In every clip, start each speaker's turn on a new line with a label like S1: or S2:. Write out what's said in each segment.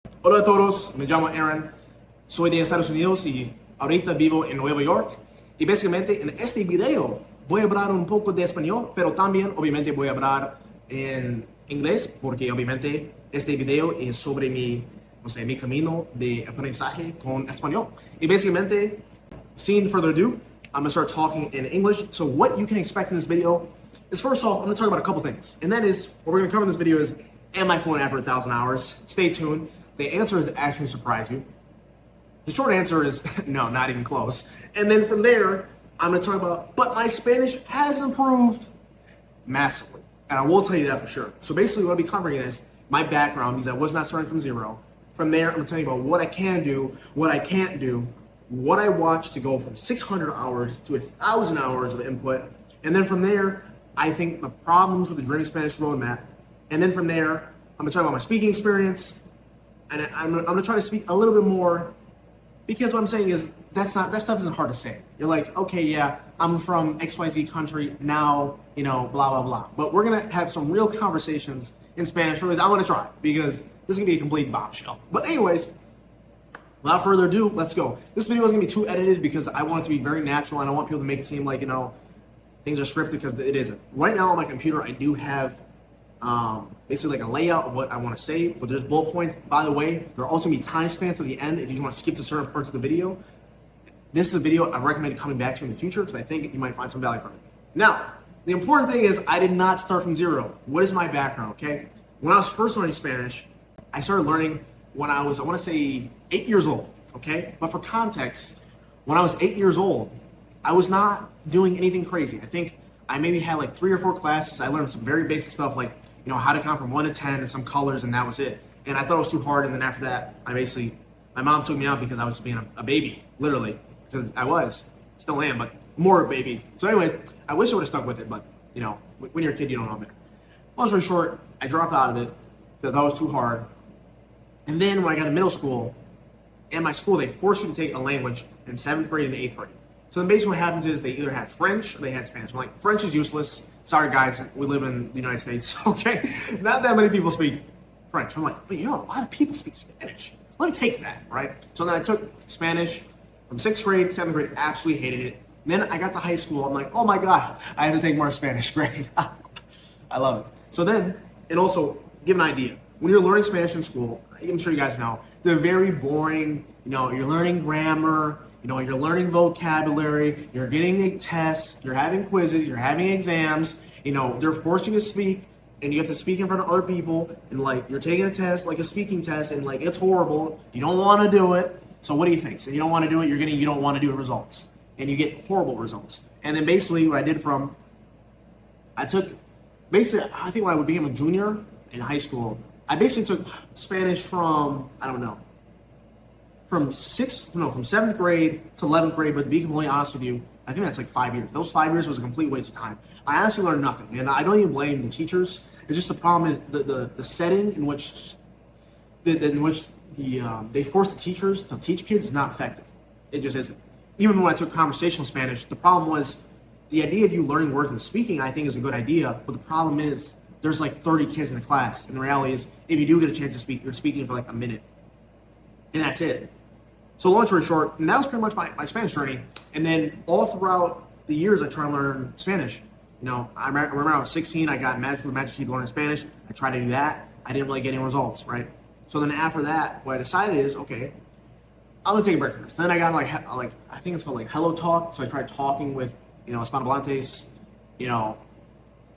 S1: Hola a todos, me llamo Aaron, soy de Estados Unidos y ahorita vivo en Nueva York. Y básicamente en este video voy a hablar un poco de español, pero también obviamente voy a hablar en inglés porque obviamente este video es sobre mi, no sé, mi camino de aprendizaje con español. Y básicamente, sin further ado, I'm gonna start talking in English. So what you can expect in this video is, first off, I'm gonna talk about a couple things. And that is, what we're gonna cover in this video is, am I fluent after 1,000 hours? Stay tuned. The answer is actually surprise you. The short answer is no, not even close. And then from there, I'm gonna talk about, but my Spanish has improved massively. And I will tell you that for sure. So basically what I'll be covering is my background, because I was not starting from zero. From there, I'm gonna tell you about what I can do, what I can't do, what I watched to go from 600 hours to 1,000 hours of input. And then from there, I think the problems with the Dreaming Spanish roadmap. And then from there, I'm gonna talk about my speaking experience. And I'm gonna try to speak a little bit more, because what I'm saying is that stuff isn't hard to say. You're like, okay, yeah, I'm from XYZ country now, you know, blah, blah, blah. But we're gonna have some real conversations in Spanish, or at least I'm gonna try, because this is gonna be a complete bombshell. But anyways, without further ado, let's go. This video is gonna be too edited because I want it to be very natural. I don't want people to make it seem like, you know, things are scripted, because it isn't. Right now on my computer, I do have basically like a layout of what I want to say, but there's bullet points. By the way, there are also going to be timestamps at the end if you want to skip to certain parts of the video. This is a video I recommend coming back to in the future because I think you might find some value from it. Now, the important thing is I did not start from zero. What is my background, okay? When I was first learning Spanish, I started learning when I was, I want to say, 8 years old, okay? But for context, when I was 8 years old, I was not doing anything crazy. I think I maybe had like 3 or 4 classes. I learned some very basic stuff like, you know, how to count from 1 to 10 and some colors, and that was it. And I thought it was too hard, and then after that, my mom took me out because I was being a baby, literally. Because I was, still am, but more a baby. So anyway, I wish I would have stuck with it, but, you know, when you're a kid, you don't know better. Long story short, I dropped out of it because that was too hard. And then when I got to middle school, in my school, they forced you to take a language in 7th grade and 8th grade. So then basically what happens is they either had French or they had Spanish. I'm like, French is useless. Sorry, guys, we live in the United States, okay? Not that many people speak French. I'm like, but you know, a lot of people speak Spanish. Let me take that, right? So then I took Spanish from 6th grade, 7th grade, absolutely hated it. And then I got to high school. I'm like, oh my God, I have to take more Spanish grade. I love it. So then, and also, give an idea. When you're learning Spanish in school, I'm sure you guys know, they're very boring. You know, you're learning grammar. You know, you're learning vocabulary, you're getting tests, you're having quizzes, you're having exams. You know, they're forcing you to speak, and you have to speak in front of other people, and like you're taking a test, like a speaking test, and like it's horrible. You don't want to do it. So what do you think? So you don't want to do it, you're getting you don't want to do it results, and you get horrible results. And then basically what I did I think when I became a junior in high school, I basically took Spanish from, I don't know, from 7th grade to 11th grade, but to be completely honest with you, I think that's like 5 years. Those 5 years was a complete waste of time. I honestly learned nothing, and I don't even blame the teachers. It's just the problem is the setting in which they force the teachers to teach kids is not effective. It just isn't. Even when I took conversational Spanish, the problem was the idea of you learning words and speaking, I think, is a good idea, but the problem is there's like 30 kids in the class, and the reality is if you do get a chance to speak, you're speaking for like a minute, and that's it. So long story short, and that was pretty much my Spanish journey. And then all throughout the years I tried to learn Spanish. You know, I remember I was 16, I got matched with Magic Key to learn Spanish. I tried to do that. I didn't really get any results, right? So then after that, what I decided is, okay, I'm gonna take a break from this. Then I got like I think it's called like Hello Talk. So I tried talking with, you know, Hispanohablantes, you know,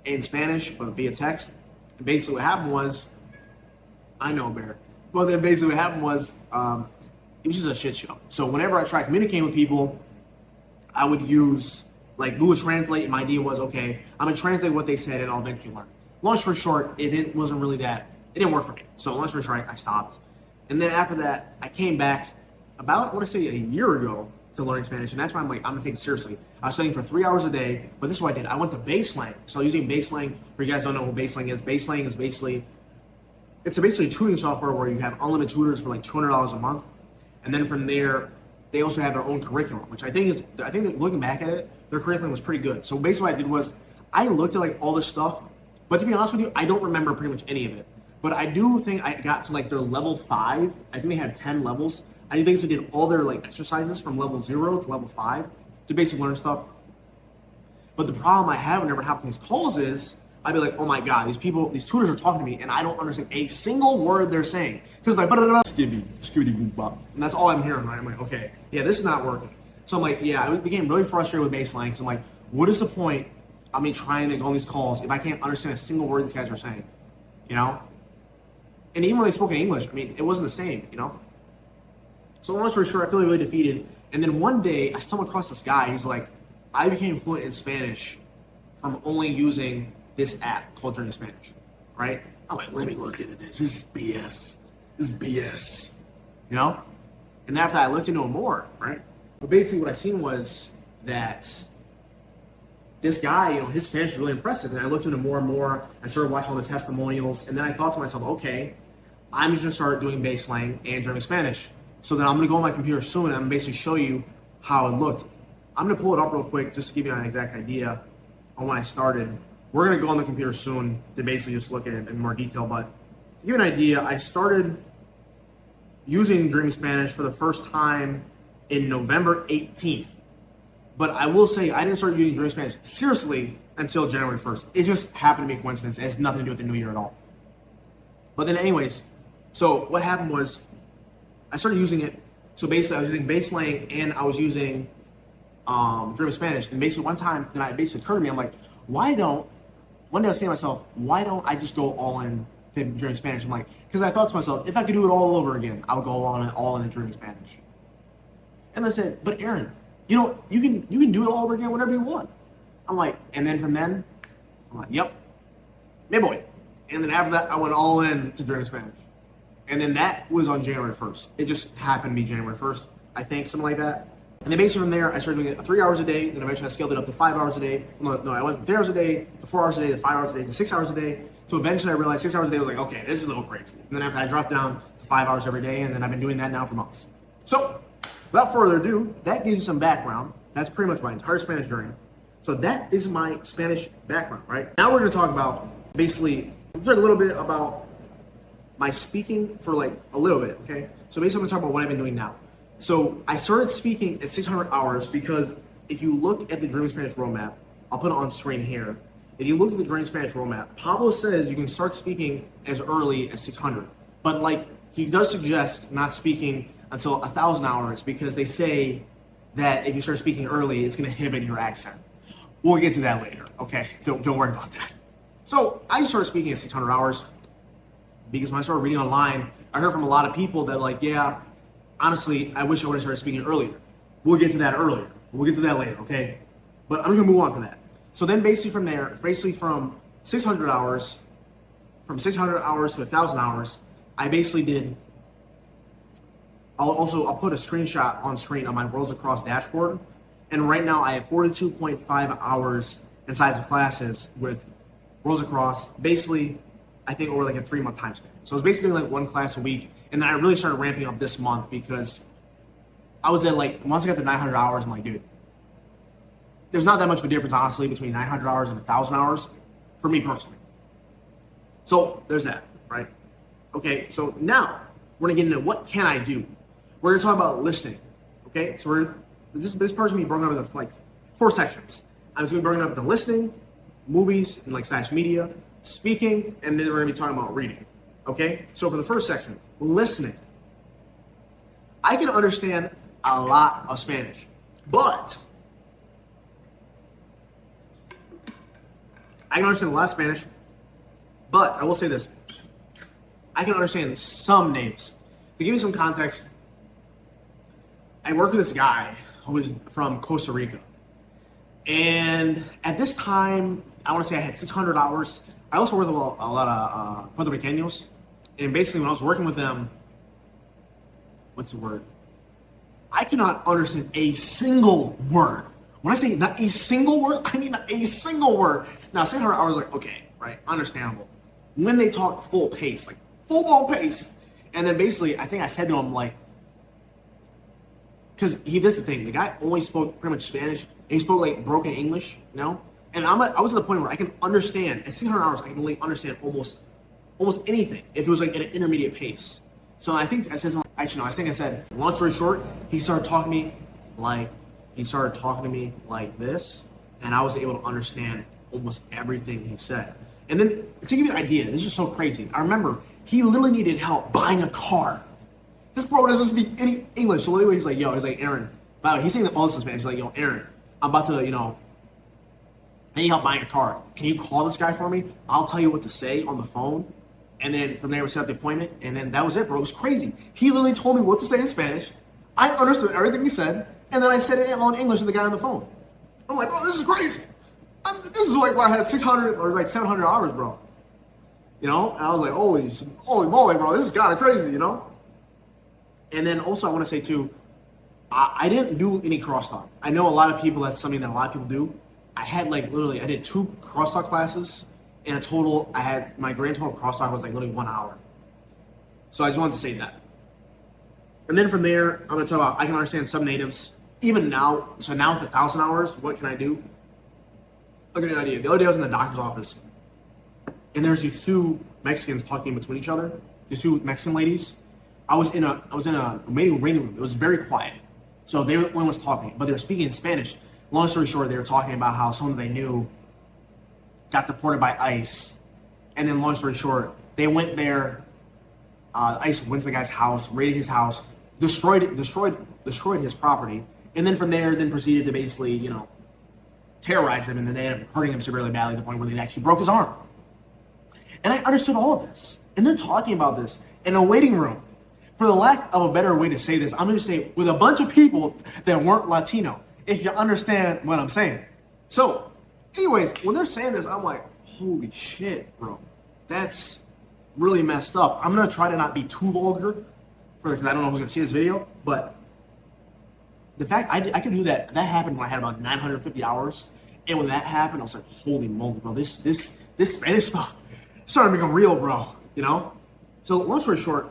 S1: in Spanish, but via text. And basically what happened was, I know, Bear. Well, then basically what happened was, it was just a shit show. So whenever I tried communicating with people, I would use like Google Translate. And my idea was, okay, I'm gonna translate what they said and I'll eventually learn. Long story short, it didn't work for me. So long story short, I stopped. And then after that, I came back about, I want to say a year ago to learning Spanish. And that's why I'm like, I'm gonna take it seriously. I was studying for 3 hours a day, but this is what I did. I went to Baselang. So using Baselang, for you guys don't know what Baselang is basically, it's basically a tutoring software where you have unlimited tutors for like $200 a month. And then from there, they also have their own curriculum, which I think that looking back at it, their curriculum was pretty good. So basically what I did was I looked at like all this stuff, but to be honest with you, I don't remember pretty much any of it. But I do think I got to like their level 5. I think they had 10 levels. I basically did all their like exercises from level 0 to level 5 to basically learn stuff. But the problem I have whenever it happens in these calls is I'd be like, oh my God, these tutors are talking to me and I don't understand a single word they're saying. Because like, skibby, boop bop. And that's all I'm hearing, right? I'm like, okay, yeah, this is not working. So I'm like, yeah, I became really frustrated with baseline. Because I'm like, what is the point of me trying to go on these calls if I can't understand a single word these guys are saying? You know? And even when they spoke in English, I mean, it wasn't the same, you know? So long story short, I feel really defeated. And then one day I stumbled across this guy. He's like, I became fluent in Spanish from only using this app called Journey Spanish, right? I'm like, let me look into this. This is BS. This is BS, you know? And after that, I looked into it more, right? But basically what I seen was that this guy, you know, his Spanish is really impressive. And I looked into more and more. I started watching all the testimonials. And then I thought to myself, okay, I'm just gonna start doing baseline and Journey Spanish. So then I'm gonna go on my computer soon and I'm gonna basically show you how it looked. I'm gonna pull it up real quick just to give you an exact idea on when I started. We're gonna go on the computer soon to basically just look at it in more detail, but to give you an idea, I started using Dream Spanish for the first time in November 18th. But I will say I didn't start using Dream Spanish seriously until January 1st. It just happened to be a coincidence. It has nothing to do with the new year at all. But then anyways, so what happened was I started using it. So basically I was using baseline and I was using Dream Spanish. And basically one time, then it basically occurred to me, I'm like, one day I was saying to myself, why don't I just go all in to Dream Spanish? I'm like, because I thought to myself, if I could do it all over again, I would go all in the Dream Spanish. And I said, but Aaron, you know, you can do it all over again whenever you want. I'm like, and then from then, I'm like, yep, me boy. And then after that, I went all in to Dream Spanish. And then that was on January 1st. It just happened to be January 1st, I think, something like that. And then basically from there, I started doing it 3 hours a day. Then eventually I scaled it up to 5 hours a day. No, I went from 3 hours a day to 4 hours a day to 5 hours a day to 6 hours a day. So eventually I realized 6 hours a day was like, okay, this is a little crazy. And then after I dropped down to 5 hours every day, and then I've been doing that now for months. So without further ado, that gives you some background. That's pretty much my entire Spanish journey. So that is my Spanish background, right? Now we're gonna talk about basically, talk a little bit about my speaking for like a little bit, okay? So basically I'm gonna talk about what I've been doing now. So I started speaking at 600 hours because if you look at the Dream Spanish roadmap, I'll put it on screen here. If you look at the Dream Spanish roadmap, Pablo says you can start speaking as early as 600. But like, he does suggest not speaking until 1,000 hours because they say that if you start speaking early, it's gonna inhibit your accent. We'll get to that later, okay? Don't worry about that. So I started speaking at 600 hours because when I started reading online, I heard from a lot of people that like, yeah, honestly, I wish I would have started speaking earlier. We'll get to that earlier. We'll get to that later, okay? But I'm gonna move on from that. So then basically from there, basically from 600 hours to 1,000 hours, I basically did, I'll put a screenshot on screen on my Worlds Across dashboard. And right now I have 42.5 hours inside of classes with Worlds Across, basically, I think over like a 3-month time span. So it's basically like one class a week. And then I really started ramping up this month because I was at like, once I got to 900 hours, I'm like, dude, there's not that much of a difference, honestly, between 900 hours and 1,000 hours for me personally. So there's that, right? Okay, so now we're gonna get into what can I do. We're gonna talk about listening, okay? So this part is gonna be broken up into like 4 sections. I'm just gonna be broken up into listening, movies, and like / media, speaking, and then we're gonna be talking about reading, okay? So for the first section, listening. I can understand a lot of Spanish, but I can understand a lot of Spanish, but I will say this. I can understand some names. To give you some context, I work with this guy who was from Costa Rica. And at this time, I want to say I had 600 hours. I also worked with a lot of Puerto Ricanos. And basically when I was working with them, what's the word? I cannot understand a single word. When I say not a single word, I mean not a single word. Now, 600 hours, like, okay, right, understandable. When they talk full pace, like full-blown pace, and then basically, I think I said to him, like, because this is the thing, the guy only spoke pretty much Spanish, and he spoke like broken English, you know? And I was at the point where I can understand, at 600 hours, I can really understand almost almost anything if it was like at an intermediate pace. So I think I said, actually no, I think I said, long story short, he started talking to me like this, and I was able to understand almost everything he said. And then to give you an idea, this is so crazy. I remember he literally needed help buying a car. This bro doesn't speak any English. So anyway, he's like, Aaron. By the way, he's saying all this in Spanish. He's like, yo, Aaron, I'm about to, I need help buying a car. Can you call this guy for me? I'll tell you what to say on the phone. And then from there, we set up the appointment. And then that was it, bro. It was crazy. He literally told me what to say in Spanish. I understood everything he said. And then I said it in English to the guy on the phone. I'm like, bro, this is crazy. This is like what I had 600 or like 700 hours, bro. And I was like, holy moly, bro. This is kind of crazy, And then also I want to say too, I didn't do any crosstalk. I know a lot of people, that's something that a lot of people do. I had I did 2 crosstalk classes. In a total, my grand total crosstalk was like literally 1 hour. So I just wanted to say that. And then from there, I'm going to talk about, I can understand some natives. Even now, so now with 1,000 hours, what can I do? I'll give you an idea. The other day I was in the doctor's office. And there's these 2 Mexicans talking between each other. These 2 Mexican ladies. I was in a waiting room. It was very quiet. So one was talking, but they were speaking in Spanish. Long story short, they were talking about how someone they knew got deported by ICE. And then long story short, they went there. ICE went to the guy's house, raided his house, destroyed his property. And then from there, proceeded to basically, terrorize him. And then they ended up hurting him severely badly to the point where they actually broke his arm. And I understood all of this. And they're talking about this in a waiting room. For the lack of a better way to say this, I'm going to say with a bunch of people that weren't Latino, if you understand what I'm saying. So, anyways, when they're saying this, I'm like, holy shit, bro. That's really messed up. I'm going to try to not be too vulgar because I don't know who's going to see this video, but the fact I could do that happened when I had about 950 hours. And when that happened, I was like, holy moly, bro, this Spanish stuff started to become real, bro, So long story short,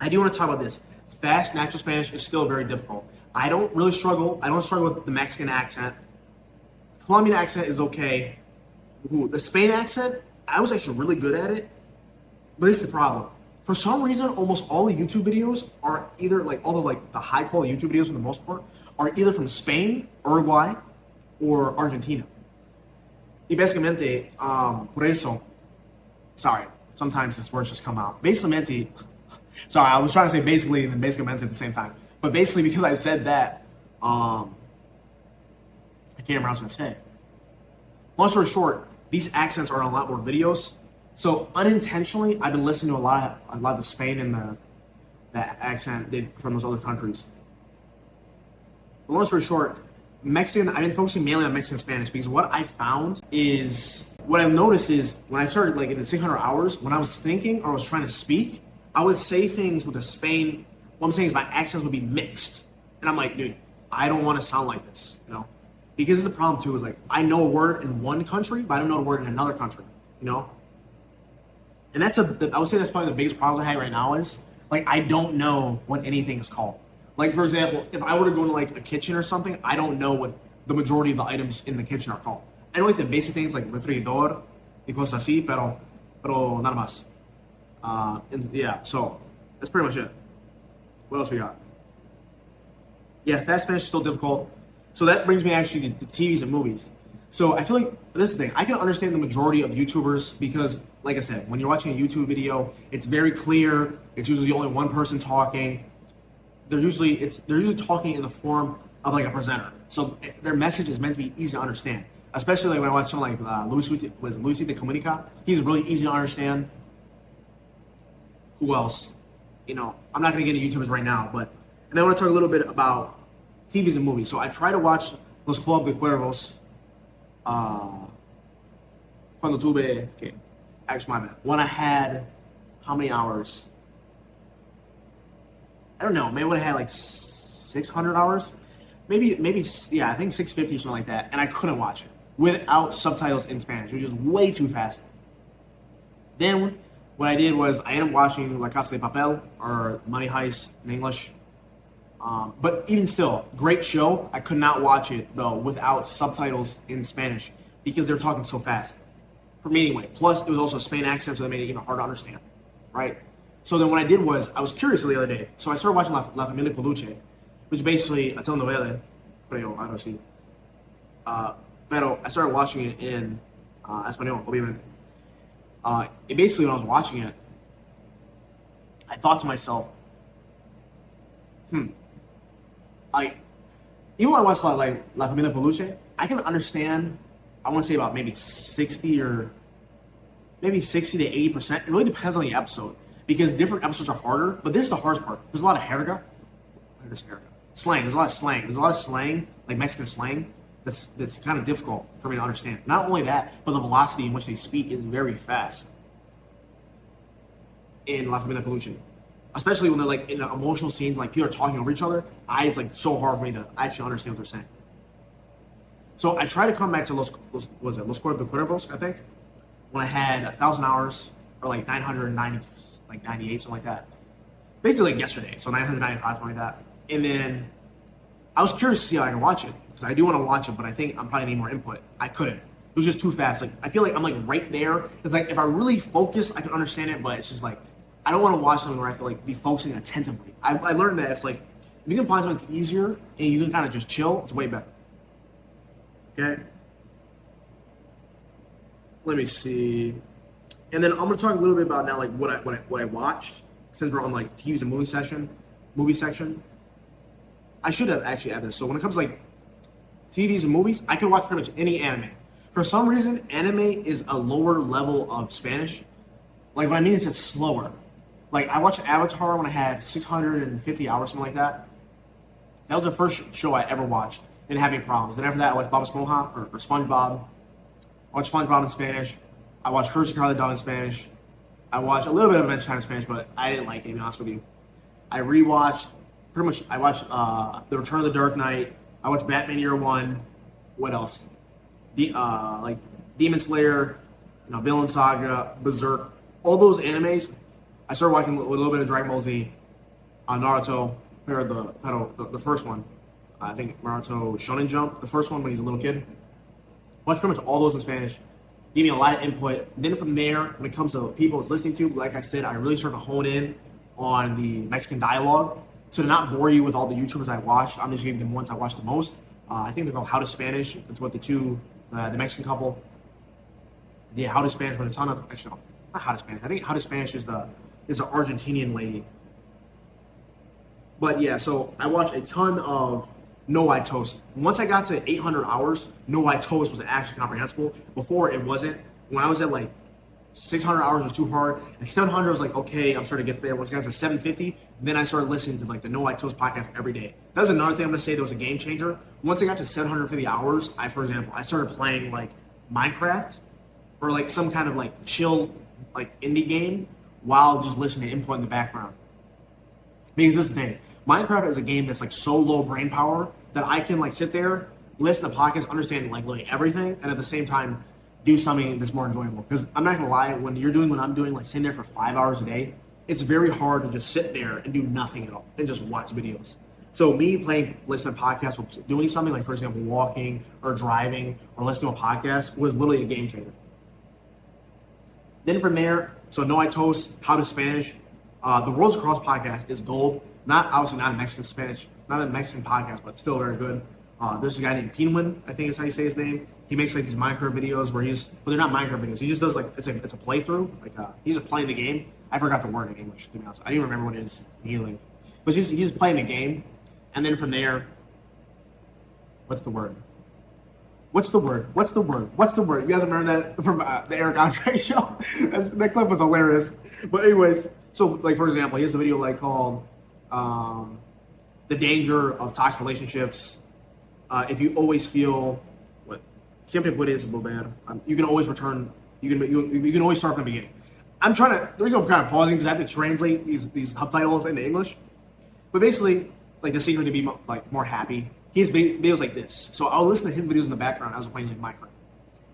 S1: I do want to talk about this. Fast natural Spanish is still very difficult. I don't struggle with the Mexican accent. Colombian accent is okay. The Spain accent, I was actually really good at it. But this is the problem. For some reason, almost all the YouTube videos are either the high quality YouTube videos for the most part are either from Spain, Uruguay, or Argentina. Y basicamente, por eso, sorry, sometimes this words just come out. Basicamente, sorry, I was trying to say basically and then basicamente at the same time. But basically, because I said that, I can't remember what I was going to say. Long story short, these accents are in a lot more videos. So unintentionally, I've been listening to a lot of Spain and the accent from those other countries. But long story short, Mexican, I've been focusing mainly on Mexican Spanish because what I found is, what I've noticed is when I started in the 600 hours, when I was thinking or I was trying to speak, I would say things with a Spain. What I'm saying is my accents would be mixed. And I'm like, dude, I don't want to sound like this, Because the problem too is I know a word in one country, but I don't know a word in another country, And I would say that's probably the biggest problem I have right now is, I don't know what anything is called. For example, if I were to go to a kitchen or something, I don't know what the majority of the items in the kitchen are called. I know the basic things like refrigerador y cosas así, pero nada más. Yeah, so that's pretty much it. What else we got? Yeah, fast Spanish is still difficult. So that brings me actually to TVs and movies. So I feel like this is the thing. I can understand the majority of YouTubers because, like I said, when you're watching a YouTube video, it's very clear. It's usually only one person talking. They're usually talking in the form of a presenter. So their message is meant to be easy to understand. Especially when I watch someone like Luisito Comunica. He's really easy to understand. Who else? I'm not going to get into YouTubers right now, and I want to talk a little bit about TVs and movies. So I try to watch Los Club de Cuervos cuando tuve, actually my bad, when I had, how many hours? I don't know, maybe when I had 600 hours? Maybe, yeah, I think 650 or something like that, and I couldn't watch it without subtitles in Spanish. It was just way too fast. Then what I did was I ended up watching La Casa de Papel, or Money Heist in English. But even still, great show. I could not watch it, though, without subtitles in Spanish because they're talking so fast. for me anyway. Plus, it was also a Spain accent, so that made it even harder to understand, right? So then what I did was, I was curious the other day. So I started watching La Familia Peluche, which basically a telenovela, creo, I don't see. Pero I started watching it in Espanol, obviamente. It basically, when I was watching it, I thought to myself, like, even when I watch like La Familia Peluche, I can understand, I want to say about maybe 60 to 80%. It really depends on the episode, because different episodes are harder, but this is the hardest part. There's a lot of jerga. Slang. There's a lot of slang. There's a lot of slang, like Mexican slang, that's kind of difficult for me to understand. Not only that, but the velocity in which they speak is very fast in La Familia Peluche. Especially when they're like in the emotional scenes, like people are talking over each other. It's like so hard for me to actually understand what they're saying. So I try to come back to Los Cuervos, I think, when I had 1,000 hours, or like 990, like 98, something like that. Basically like yesterday, so 995, something like that. And then I was curious to see how I can watch it, because I do want to watch it, but I think I'm probably need more input. I couldn't. It was just too fast. Like, I feel like I'm like right there. It's like if I really focus, I can understand it, but it's just like I don't want to watch something where I have to like be focusing attentively. I learned that it's like if you can find something that's easier and you can kind of just chill, it's way better. Okay. Let me see. And then I'm gonna talk a little bit about now like what I watched, since we're on like TVs and movie section. I should have actually added this. So when it comes to like TVs and movies, I can watch pretty much any anime. For some reason, anime is a lower level of Spanish. Like what I mean is it's slower. Like I watched Avatar when I had 650 hours, something like that. That was the first show I ever watched and having problems. Then after that, I watched Bob Esponja or SpongeBob. I watched SpongeBob in Spanish. I watched Courage the Cowardly Dog in Spanish. I watched a little bit of Adventure Time in Spanish, but I didn't like it, to be honest with you. I watched The Return of the Dark Knight. I watched Batman Year One. What else? Like Demon Slayer, Villain Saga, Berserk. All those animes. I started watching with a little bit of Dragon Ball Z, Naruto, or the first one. I think Naruto Shonen Jump, the first one when he's a little kid. Watched pretty much all those in Spanish. Gave me a lot of input. Then from there, when it comes to people I was listening to, like I said, I really started to hone in on the Mexican dialogue. So to not bore you with all the YouTubers I watched, I'm just giving them ones I watched the most. I think they're called How to Spanish. That's what the Mexican couple. Yeah, How to Spanish, but a ton of, actually, no, not How to Spanish. I think How to Spanish is the Argentinian lady. But yeah, so I watched a ton of No White Toast. Once I got to 800 hours, No White Toast was actually comprehensible. Before it wasn't. When I was at like 600 hours was too hard, and 700 I was like, okay, I'm starting to get there. Once I got to 750, then I started listening to like the No White Toast podcast every day. That was another thing I'm gonna say that was a game changer. Once I got to 750 hours, for example, I started playing like Minecraft or like some kind of like chill like indie game while just listening to input in the background. Because this is the thing, Minecraft is a game that's like so low brain power that I can like sit there, listen to podcasts, understand like literally everything, and at the same time do something that's more enjoyable. Because I'm not gonna lie, when you're doing what I'm doing, like sitting there for 5 hours a day, it's very hard to just sit there and do nothing at all and just watch videos. So me listening to podcasts or doing something like, for example, walking or driving or listening to a podcast was literally a game changer. Then from there, so No I Toast, How to Spanish, the Worlds Across podcast is gold. Obviously not a Mexican Spanish, not a Mexican podcast, but still very good. There's a guy named Pinwin, I think is how you say his name. He makes like these Minecraft videos where they're not Minecraft videos. He just does like, it's a playthrough. Like he's just playing the game. I forgot the word in English, to be honest. I don't even remember what it is in English. But he's just playing the game. And then from there, what's the word? You guys remember that from the Eric Andre show? That clip was hilarious. But anyways, so like for example, he has a video like called The Danger of Toxic Relationships. If you always feel siempre puedes volver, you can always return. You can always start from the beginning. I'm kind of pausing because I have to translate these subtitles into English. But basically, like the secret to be like more happy. He has videos like this. So I'll listen to his videos in the background as I'm playing like Minecraft.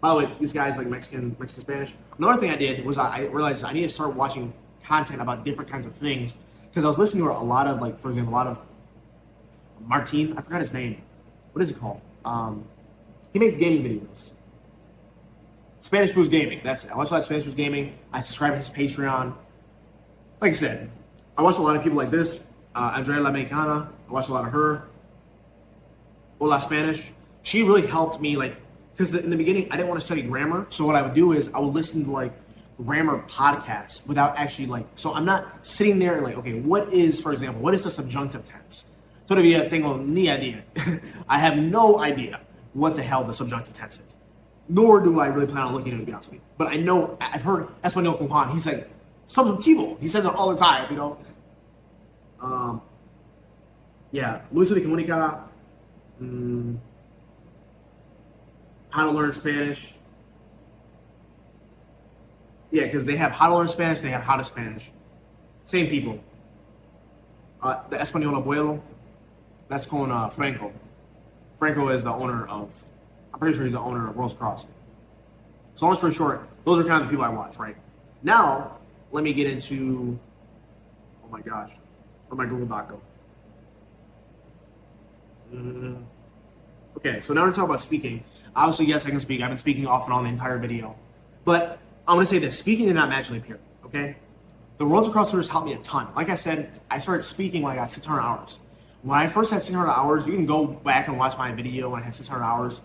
S1: By the way, this guy's like Mexican Spanish. Another thing I did was I realized I need to start watching content about different kinds of things, because I was listening to a lot of like, for example, a lot of Martin. I forgot his name. What is it called? He makes gaming videos. Spanish Boost Gaming. That's it. I watch a lot of Spanish Boost Gaming. I subscribe to his Patreon. Like I said, I watch a lot of people like this. Andrea La Mexicana. I watch a lot of her. Hola Spanish. She really helped me, like, because in the beginning I didn't want to study grammar. So what I would do is I would listen to like grammar podcasts without actually like. So I'm not sitting there and like, okay, what is, for example, what is the subjunctive tense? Todavía tengo ni idea. I have no idea what the hell the subjunctive tense is. Nor do I really plan on looking at it, to be honest with you. But I know, I've heard Espanol from Juan. He's like, subjuntivo. He says it all the time, you know. Yeah, Luis de Comunica. How to learn Spanish. Yeah, because they have how to learn Spanish, they have how to Spanish. Same people. The Español Abuelo, that's called Franco. Franco is the owner of, I'm pretty sure he's the owner of World's Cross. So long story short, those are kind of the people I watch, right? Now, let me get into, oh my gosh, where'd my Google Doc go? Okay, so now we're talking about speaking. Obviously, yes, I can speak. I've been speaking off and on the entire video. But I'm going to say this. Speaking did not magically appear, okay? The World's Across Tours helped me a ton. Like I said, I started speaking when I got 600 hours. When I first had 600 hours, you can go back and watch my video when I had 600 hours.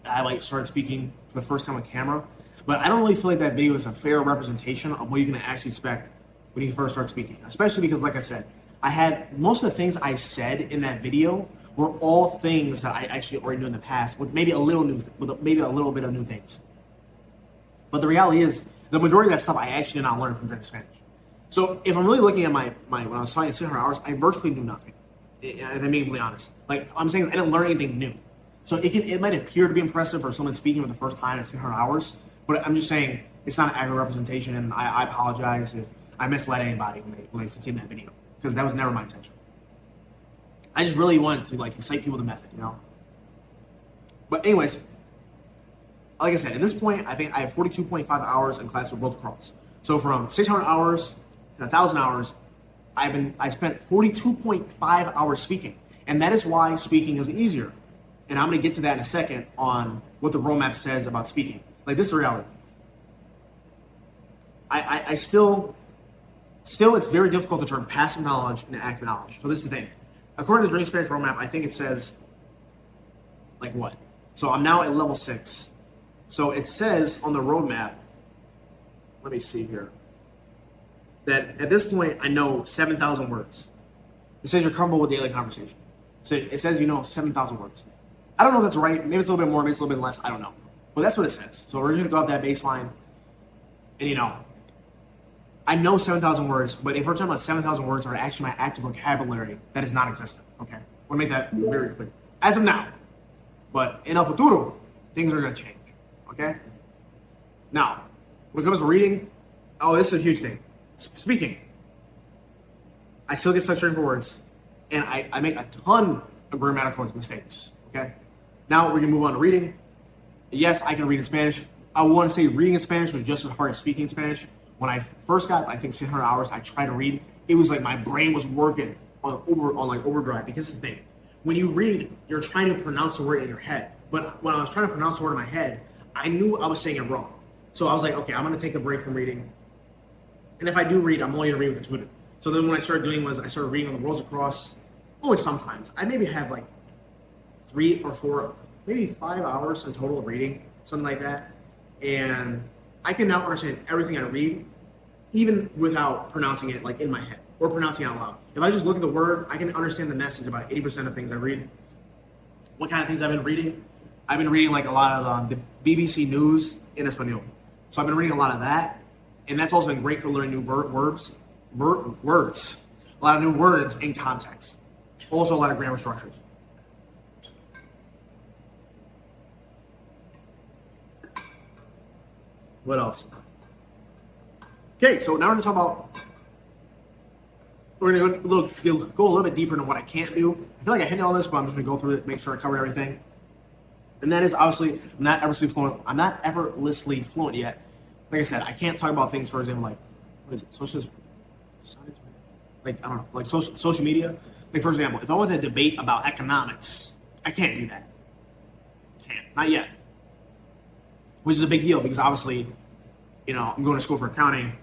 S1: I like started speaking for the first time on camera. But I don't really feel like that video is a fair representation of what you can actually expect when you first start speaking. Especially because, like I said, I had most of the things I said in that video were all things that I actually already knew in the past, with maybe a little new, with maybe a little bit of new things. But the reality is, the majority of that stuff I actually did not learn from learning Spanish. So if I'm really looking at my when I was talking 600 hours, I virtually knew nothing. And I'm being completely honest. Like I'm saying, I didn't learn anything new. So it might appear to be impressive for someone speaking for the first time at 600 hours, but I'm just saying it's not an accurate representation, and I apologize if I misled anybody when they seen that video, because that was never my intention. I just really wanted to like excite people to method, you know. But anyways, like I said, at this point, I think I have 42.5 hours in class with World Cross. So from 600 hours to 1,000 hours, I spent 42.5 hours speaking, and that is why speaking is easier. And I'm going to get to that in a second on what the roadmap says about speaking. Like, this is the reality. I still, it's very difficult to turn passive knowledge into active knowledge. So this is the thing. According to the Dream Spanish roadmap, I think it says, like what? So I'm now at level 6. So it says on the roadmap, let me see here, that at this point I know 7,000 words. It says you're comfortable with daily conversation. So it says you know 7,000 words. I don't know if that's right. Maybe it's a little bit more, maybe it's a little bit less. I don't know. But that's what it says. So we're going to go off that baseline. And you know, I know 7,000 words, but if we're talking about 7,000 words are actually my active vocabulary, that is not existent. Okay? I want to make that very clear. As of now. But in el futuro, things are going to change. Okay? Now, when it comes to reading, oh, this is a huge thing. Speaking. I still get frustrated for words, and I make a ton of grammatical mistakes. Okay? Now we can move on to reading. Yes, I can read in Spanish. I want to say reading in Spanish was just as hard as speaking in Spanish. When I first got, I think, 600 hours, I tried to read. It was like my brain was working on overdrive. Because it's the thing, when you read, you're trying to pronounce the word in your head. But when I was trying to pronounce the word in my head, I knew I was saying it wrong. So I was like, okay, I'm going to take a break from reading. And if I do read, I'm only going to read with a tutor. So then what I started doing was I started reading on the Worlds Across. Only sometimes. I maybe have like 3 or 4, maybe 5 hours in total of reading, something like that. And I can now understand everything I read, even without pronouncing it like in my head or pronouncing it out loud. If I just look at the word, I can understand the message about 80% of things I read. What kind of things I've been reading? I've been reading like a lot of the BBC News in Espanol. So I've been reading a lot of that. And that's also been great for learning new words. A lot of new words in context. Also a lot of grammar structures. What else? Okay, so now we're going to talk about, we're going to go a little bit deeper into what I can't do. I feel like I hit all this, but I'm just going to go through it, make sure I cover everything. And that is obviously, I'm not effortlessly fluent yet. Like I said, I can't talk about things, for example, like, what is it, social science? Like, I don't know, like social media. Like, for example, if I want to debate about economics, I can't do that. Can't, not yet. which is a big deal because obviously, I'm going to school for accounting.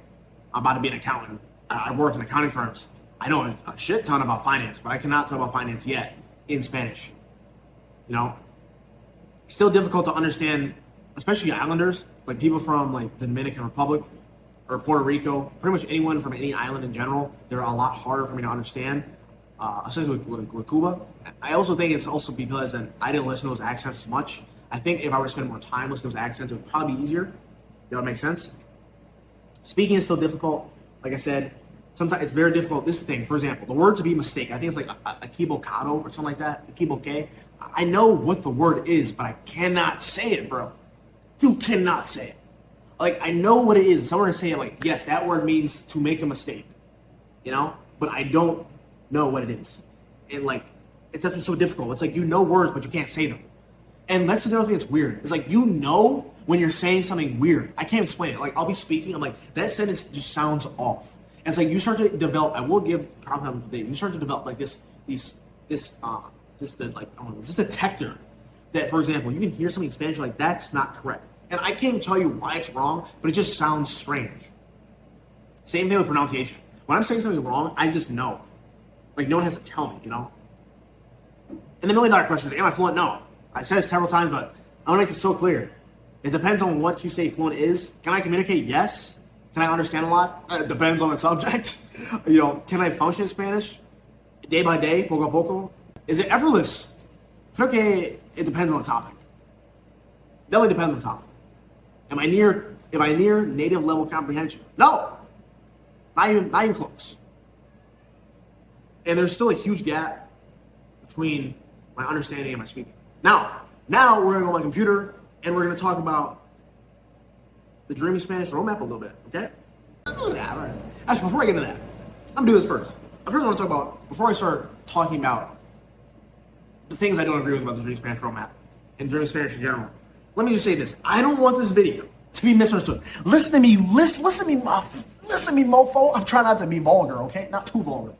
S1: I'm about to be an accountant. I work in accounting firms. I know a shit ton about finance, but I cannot talk about finance yet in Spanish. Still difficult to understand, especially islanders, like people from like the Dominican Republic or Puerto Rico, pretty much anyone from any island in general. They're a lot harder for me to understand, especially with Cuba. I also think it's also because I didn't listen to those accents as much. I think if I were to spend more time listening to those accents, it would probably be easier. That would make sense. Speaking is still difficult. Like I said, sometimes it's very difficult. This thing, for example, the word to be mistake, I think it's like equivocado or something like that. Equivoque. I know what the word is, but I cannot say it, bro. You cannot say it. Like, I know what it is. If someone to say it, like, yes, that word means to make a mistake, but I don't know what it is. And, like, it's just so difficult. It's like you know words, but you can't say them. And that's another thing that's weird. It's like when you're saying something weird. I can't explain it. Like, I'll be speaking, I'm like, that sentence just sounds off. And it's like you start to develop, I will give compliment today, you start to develop like this detector that, for example, you can hear something in Spanish, you're like, that's not correct. And I can't even tell you why it's wrong, but it just sounds strange. Same thing with pronunciation. When I'm saying something wrong, I just know. Like, no one has to tell me, And the $1,000,000 question is, am I fluent? No. I said this several times, but I want to make it so clear. It depends on what you say fluent is. Can I communicate? Yes. Can I understand a lot? It depends on the subject. Can I function in Spanish? Day by day, poco a poco. Is it effortless? Creo que it depends on the topic. Definitely depends on the topic. Am I near native level comprehension? No. Not even close. And there's still a huge gap between my understanding and my speaking. Now we're going to go on my computer and we're going to talk about the Dreaming Spanish roadmap a little bit, okay? Actually, before I get into that, I'm going to do this first. I first want to talk about, before I start talking about the things I don't agree with about the Dreaming Spanish roadmap and Dreaming Spanish in general, let me just say this. I don't want this video to be misunderstood. Listen to me, mofo. I'm trying not to be vulgar, okay? Not too vulgar.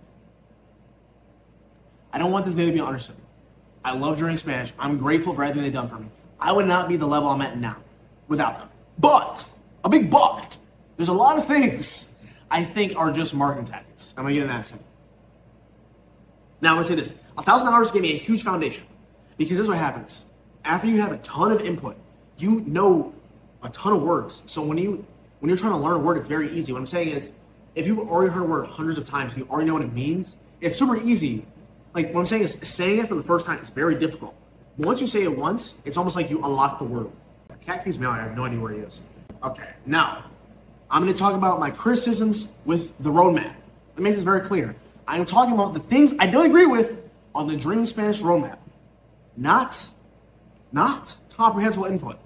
S1: I don't want this video to be understood. I love Dreaming Spanish. I'm grateful for everything they've done for me. I would not be the level I'm at now without them. But, a big but, there's a lot of things I think are just marketing tactics. I'm going to get into that in a second. Now, I'm going to say this. 1,000 hours gave me a huge foundation. Because this is what happens. After you have a ton of input, you know a ton of words. So when you're trying to learn a word, it's very easy. What I'm saying is, if you've already heard a word hundreds of times, you already know what it means, it's super easy. Like, what I'm saying is, saying it for the first time is very difficult. But once you say it once, it's almost like you unlock the word. Cat keeps meowing. I have no idea where he is. Okay, now, I'm going to talk about my criticisms with the roadmap. Let me make this very clear. I'm talking about the things I don't agree with on the Dreaming Spanish roadmap. Not comprehensible input.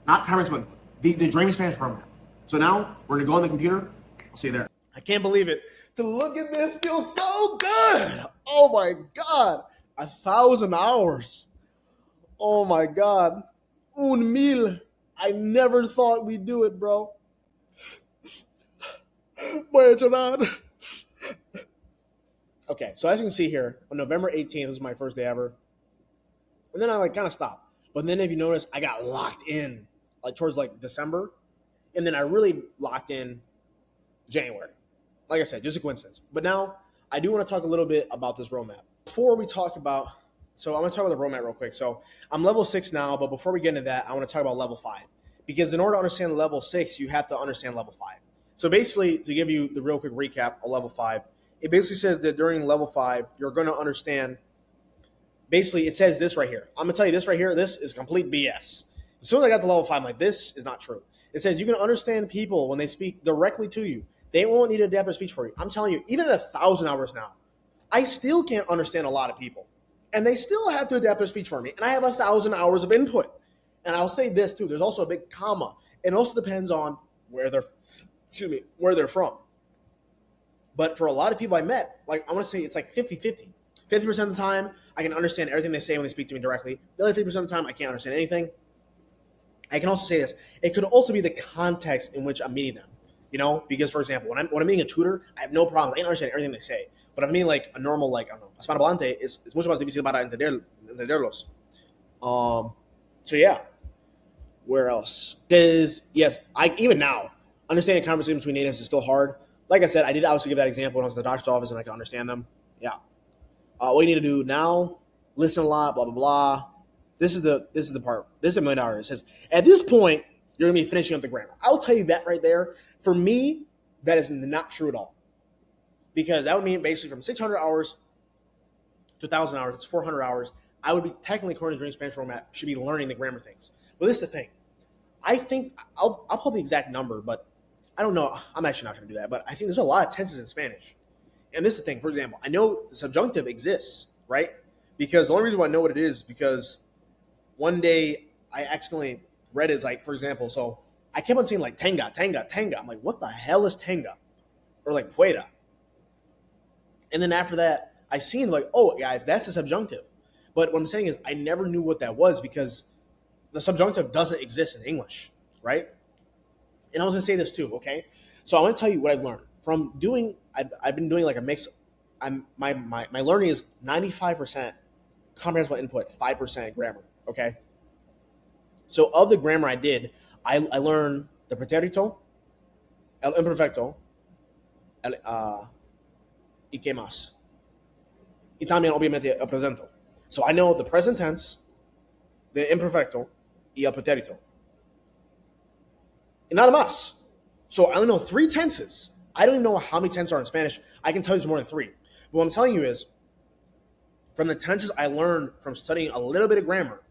S1: Not comprehensible input. The Dreaming Spanish roadmap. So now, we're going to go on the computer. I'll see you there. I can't believe it. To look at this feels so good. Oh my God. 1,000 hours. Oh my God. 1,000. I never thought we'd do it, bro. Voy a llorar. Okay, so as you can see here, on November 18th, this is my first day ever. And then I kind of stopped. But then if you notice, I got locked in towards December. And then I really locked in January. Like I said, just a coincidence. But now I do want to talk a little bit about this roadmap. Before we talk about, so I'm going to talk about the roadmap real quick. So I'm level 6 now, but before we get into that, I want to talk about level 5. Because in order to understand level 6, you have to understand level 5. So basically, to give you the real quick recap of level 5, it basically says that during level 5, you're going to understand, basically it says this right here. I'm going to tell you this right here, this is complete BS. As soon as I got to level 5, I'm like, this is not true. It says you can understand people when they speak directly to you. They won't need adaptive speech for you. I'm telling you, even at 1,000 hours now, I still can't understand a lot of people. And they still have to adapt their speech for me. And I have 1,000 hours of input. And I'll say this too, there's also a big comma. It also depends on where they're from. But for a lot of people I met, I want to say it's 50-50. 50% of the time, I can understand everything they say when they speak to me directly. The other 50% of the time, I can't understand anything. I can also say this. It could also be the context in which I'm meeting them. Because, for example, when I'm meeting a tutor, I have no problem. I can understand everything they say. But if I'm meeting a normal, hispanohablante, es mucho más difícil para entenderlos. So, yeah. Where else? Says yes. I even now understanding conversation between natives is still hard. Like I said, I did obviously give that example when I was in the doctor's office and I can understand them. Yeah. What you need to do now, listen a lot, blah blah blah. This is the part. This is a million hours. It says at this point you're gonna be finishing up the grammar. I'll tell you that right there. For me, that is not true at all, because that would mean basically from 600 hours to 1,000 hours, it's 400 hours. I would be technically, according to Dream Spanish Roadmap, should be learning the grammar things. But this is the thing. I think I'll pull the exact number, but I don't know. I'm actually not going to do that. But I think there's a lot of tenses in Spanish. And this is the thing. For example, I know the subjunctive exists, right? Because the only reason why I know what it is because one day I accidentally read it, like, for example, so I kept on saying like tenga, tenga, tenga. I'm like, what the hell is tenga? Or like pueda. And then after that, I seen like, oh, guys, that's a subjunctive. But what I'm saying is I never knew what that was because the subjunctive doesn't exist in English, right? And I was going to say this too, okay? So I want to tell you what I've learned. From doing, I've been doing like a mix. My learning is 95% comprehensible input, 5% grammar, okay? So of the grammar I did, I learned the pretérito, el imperfecto, y qué más. Y también, obviamente, el presento. So I know the present tense, the imperfecto, y el pretérito. Y nada más. So I only know 3 tenses. I don't even know how many tenses are in Spanish. I can tell you there's more than 3. But what I'm telling you is, from the tenses I learned from studying a little bit of grammar,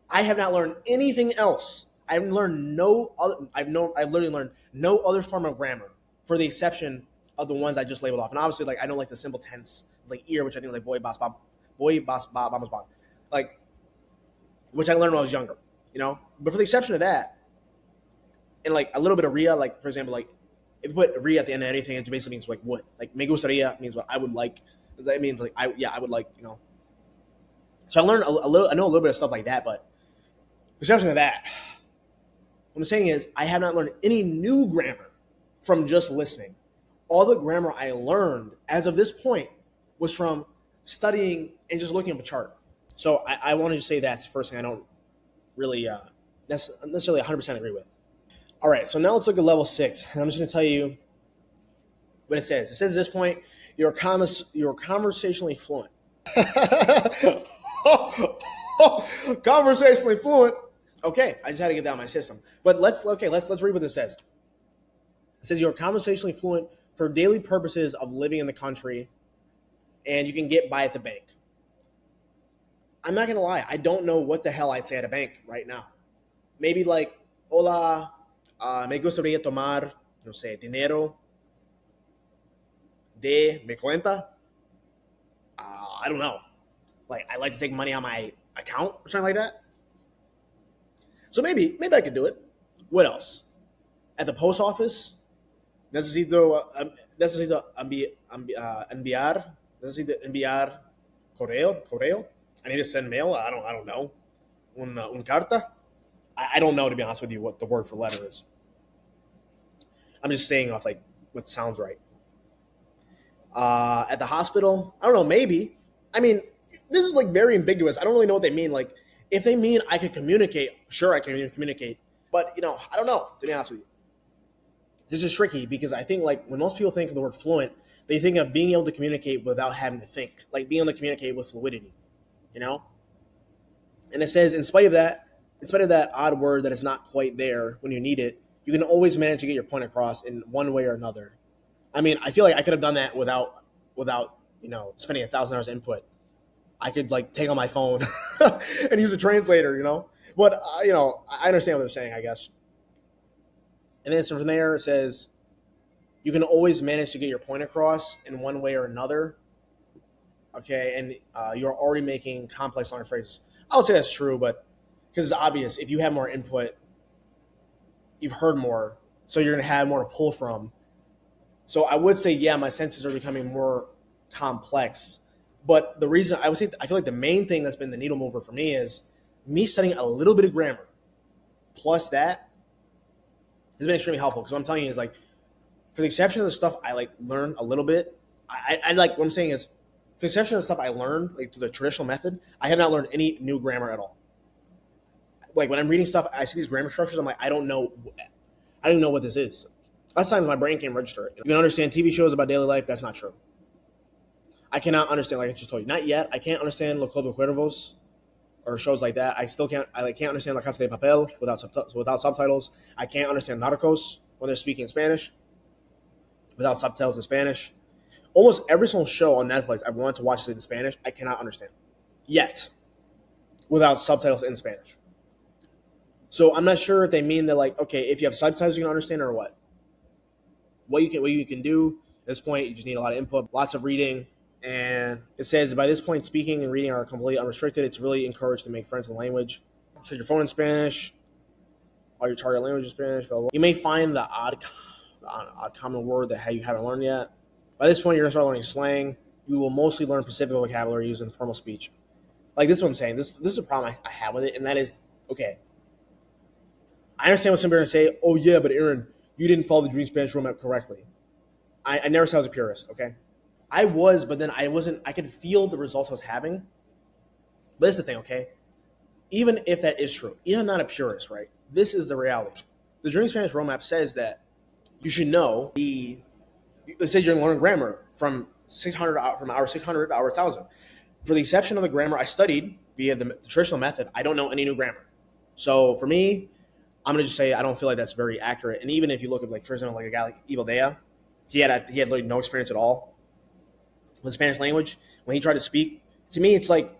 S1: I have not learned anything else. I've learned no other. I've literally learned no other form of grammar, for the exception of the ones I just labeled off. And obviously, like I know like the simple tense, like ear, which I think like boy bas ba, vamos ba, like which I learned when I was younger, you know. But for the exception of that, and like a little bit of ria, like for example, like if you put ria at the end of anything, it basically means like what. Like me gustaría means what I would like. That means like I would like, you know. So I learned a little. I know a little bit of stuff like that, but for the exception of that, what I'm saying is I have not learned any new grammar from just listening. All the grammar I learned as of this point was from studying and just looking up a chart. So I wanted to say that's the first thing I don't really necessarily 100% agree with. All right, so now let's look at level 6. And I'm just going to tell you what it says. It says at this point, you're conversationally fluent. Conversationally fluent. Okay, I just had to get that out of my system. But let's read what this says. It says you're conversationally fluent for daily purposes of living in the country, and you can get by at the bank. I'm not gonna lie, I don't know what the hell I'd say at a bank right now. Maybe like, hola, me gustaría tomar, no sé, dinero de mi cuenta. I don't know. Like, I like to take money on my account or something like that. So maybe I could do it. What else? At the post office, necesito enviar correo. I need to send mail. I don't know. Un carta. I don't know, to be honest with you, what the word for letter is. I'm just saying off like what sounds right. At the hospital, I don't know. Maybe. I mean, this is like very ambiguous. I don't really know what they mean. Like, if they mean I could communicate, sure, I can communicate. But, you know, I don't know, to be honest with you. This is tricky because I think, like, when most people think of the word fluent, they think of being able to communicate without having to think. Like, being able to communicate with fluidity, you know? And it says, in spite of that odd word that is not quite there when you need it, you can always manage to get your point across in one way or another. I mean, I feel like I could have done that without you know, spending 1,000 hours input. I could like take on my phone and use a translator, you know. But you know, I understand what they're saying, I guess. And then so from there, it says you can always manage to get your point across in one way or another. Okay, and you're already making complex longer phrases. I would say that's true, but because it's obvious, if you have more input, you've heard more, so you're going to have more to pull from. So I would say, yeah, my senses are becoming more complex. But the reason I feel like the main thing that's been the needle mover for me is me studying a little bit of grammar. Plus that has been extremely helpful because what I'm telling you is like, for the exception of the stuff I like learned a little bit, I like what I'm saying is, for the exception of the stuff I learned like through the traditional method, I have not learned any new grammar at all. like when I'm reading stuff, I see these grammar structures. I'm like, I don't know what this is. Lots of times my brain can't register it. You can understand TV shows about daily life. That's not true. I cannot understand, like I just told you, not yet. I can't understand Los Club de Cuervos or shows like that. I still can't. I can't understand La Casa de Papel without subtitles. I can't understand Narcos when they're speaking Spanish without subtitles in Spanish. Almost every single show on Netflix I wanted to watch it in Spanish, I cannot understand yet without subtitles in Spanish. So I'm not sure if they mean that, like, okay, if you have subtitles you can understand or what. What you can do at this point, you just need a lot of input, lots of reading. And it says, by this point, speaking and reading are completely unrestricted. It's really encouraged to make friends in the language. Set your phone in Spanish. All your target language is Spanish. Blah, blah. You may find the odd common word that you haven't learned yet. By this point, you're going to start learning slang. You will mostly learn specific vocabulary used in formal speech. Like, this is what I'm saying. This is a problem I have with it, and that is, okay, I understand what some are going to say. Oh, yeah, but Aaron, you didn't follow the Dream Spanish roadmap correctly. I never said I was a purist, okay? I was, but then I wasn't. I could feel the results I was having. But this is the thing, okay? Even if that is true, even if I'm not a purist, right? This is the reality. The Dream Spanish roadmap says that you should know let's say you're going to learn grammar from hour 600 to hour 1,000. For the exception of the grammar I studied via the traditional method, I don't know any new grammar. So for me, I'm going to just say I don't feel like that's very accurate. And even if you look at, like, for example, like a guy like Ibaldea, he had literally no experience at all with the Spanish language. When he tried to speak, to me, it's like,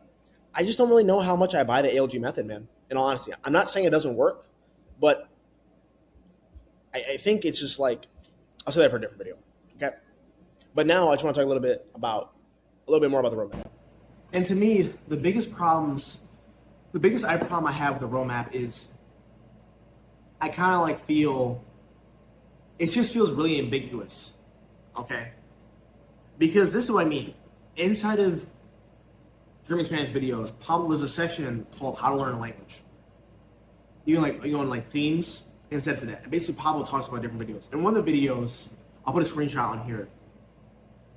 S1: I just don't really know how much I buy the ALG method, man, in all honesty. I'm not saying it doesn't work, but I think it's just like, I'll say that for a different video, okay? But now I just want to talk a little bit more about the roadmap. And to me, the biggest problem I have with the roadmap is I kind of like feel, it just feels really ambiguous, okay? Because this is what I mean. Inside of German Spanish videos, probably there's a section called How to Learn a Language. You can like themes instead of that. And basically Pablo talks about different videos. In one of the videos, I'll put a screenshot on here.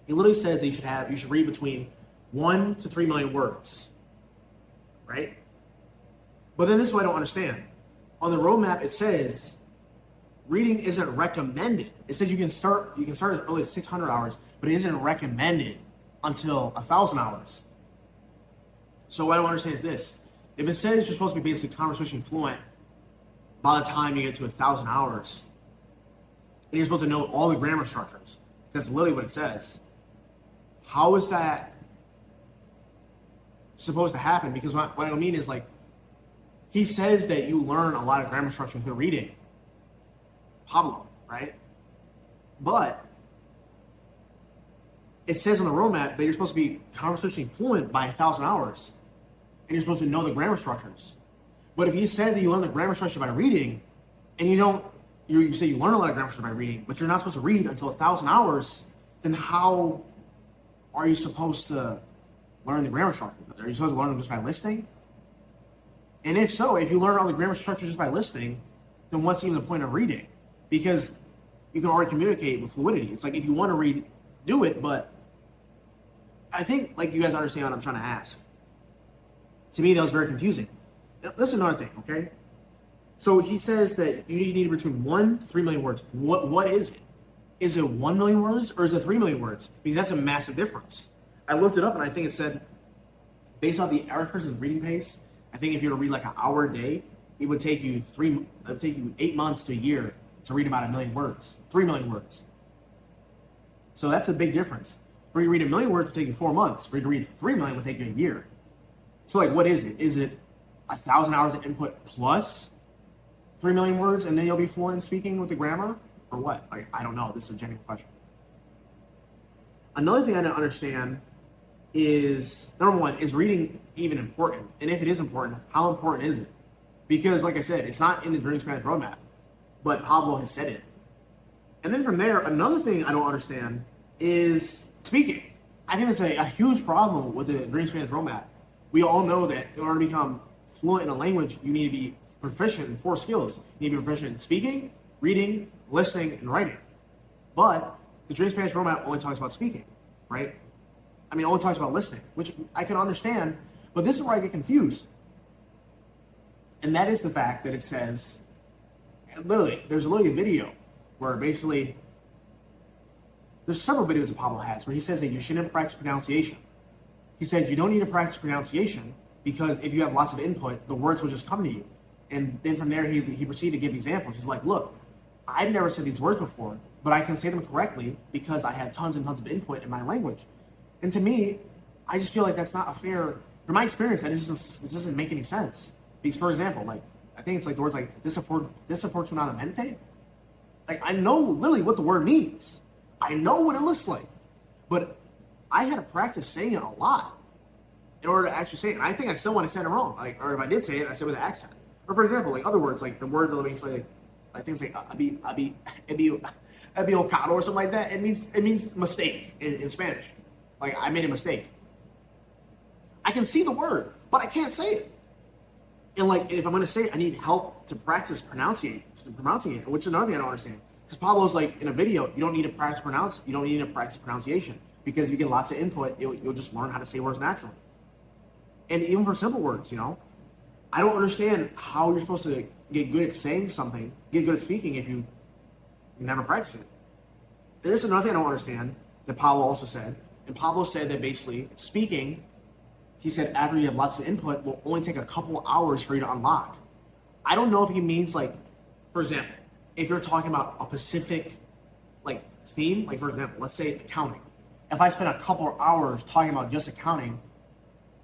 S1: He literally says that you should read between 1 to 3 million words. Right? But then this is what I don't understand. On the roadmap it says reading isn't recommended. It says you can start as early as 600 hours, but it isn't recommended until 1,000 hours. So what I don't understand is this. If it says you're supposed to be basically conversation fluent by the time you get to 1,000 hours, and you're supposed to know all the grammar structures, that's literally what it says, how is that supposed to happen? Because what I mean is, like, he says that you learn a lot of grammar structure through reading. Pablo, right? But it says on the roadmap that you're supposed to be conversationally fluent by 1,000 hours, and you're supposed to know the grammar structures. But if you said that you learn the grammar structure by reading, and you say you learn a lot of grammar structure by reading, but you're not supposed to read until 1,000 hours, then how are you supposed to learn the grammar structure? Are you supposed to learn them just by listening? And if so, if you learn all the grammar structure just by listening, then what's even the point of reading? Because you can already communicate with fluidity. It's like, if you want to read, do it, but I think, like, you guys understand what I'm trying to ask. To me, that was very confusing. Now, that's another thing, okay? So he says that you need between 1 to 3 million words. What is it? Is it 1 million words or is it 3 million words? Because that's a massive difference. I looked it up and I think it said, based off the average person's reading pace, I think if you were to read like an hour a day, it would take you 8 months to a year to read about 1 million words, 3 million words. So that's a big difference. For you to read 1 million words would take you 4 months. For you to read 3 million would take you a year. So, like, what is it? Is it 1,000 hours of input plus 3 million words and then you'll be fluent in speaking with the grammar? Or what? Like, I don't know. This is a genuine question. Another thing I don't understand is, number one, is reading even important? And if it is important, how important is it? Because, like I said, it's not in the Dream Spanish roadmap, but Pablo has said it. And then from there, another thing I don't understand is speaking. I think it's a huge problem with the Dream Spanish roadmap. We all know that in order to become fluent in a language, you need to be proficient in 4 skills. You need to be proficient in speaking, reading, listening, and writing. But the Dream Spanish roadmap only talks about speaking, right? I mean, it only talks about listening, which I can understand, but this is where I get confused. And that is the fact that it says, literally, there's literally a video where basically, there's several videos that Pablo has where he says that you shouldn't practice pronunciation. He said you don't need to practice pronunciation because if you have lots of input, the words will just come to you. And then from there, he proceeded to give examples. He's like, look, I've never said these words before, but I can say them correctly because I have tons and tons of input in my language. And to me, I just feel like that's not a fair, from my experience, that it doesn't make any sense. Because, for example, like, I think it's like the words like desafortunadamente. Like, I know literally what the word means. I know what it looks like. But I had to practice saying it a lot in order to actually say it. And I think I still want to say it wrong. Like, or if I did say it, I said it with an accent. Or for example, like other words, like the word that means like things like equivocado or something like that. It means mistake in Spanish. Like I made a mistake. I can see the word, but I can't say it. And like if I'm gonna say it, I need help to practice pronouncing it, which is another thing I don't understand. Because Pablo's like in a video, you don't need to practice pronunciation because you get lots of input. You'll just learn how to say words naturally. And even for simple words, you know, I don't understand how you're supposed to get good at saying something, get good at speaking if you never practice it. And this is another thing I don't understand that Pablo also said. And Pablo said that basically speaking, he said after you have lots of input, will only take a couple hours for you to unlock. I don't know if he means like, for example, if you're talking about a specific like theme, like for example, let's say accounting. If I spend a couple of hours talking about just accounting,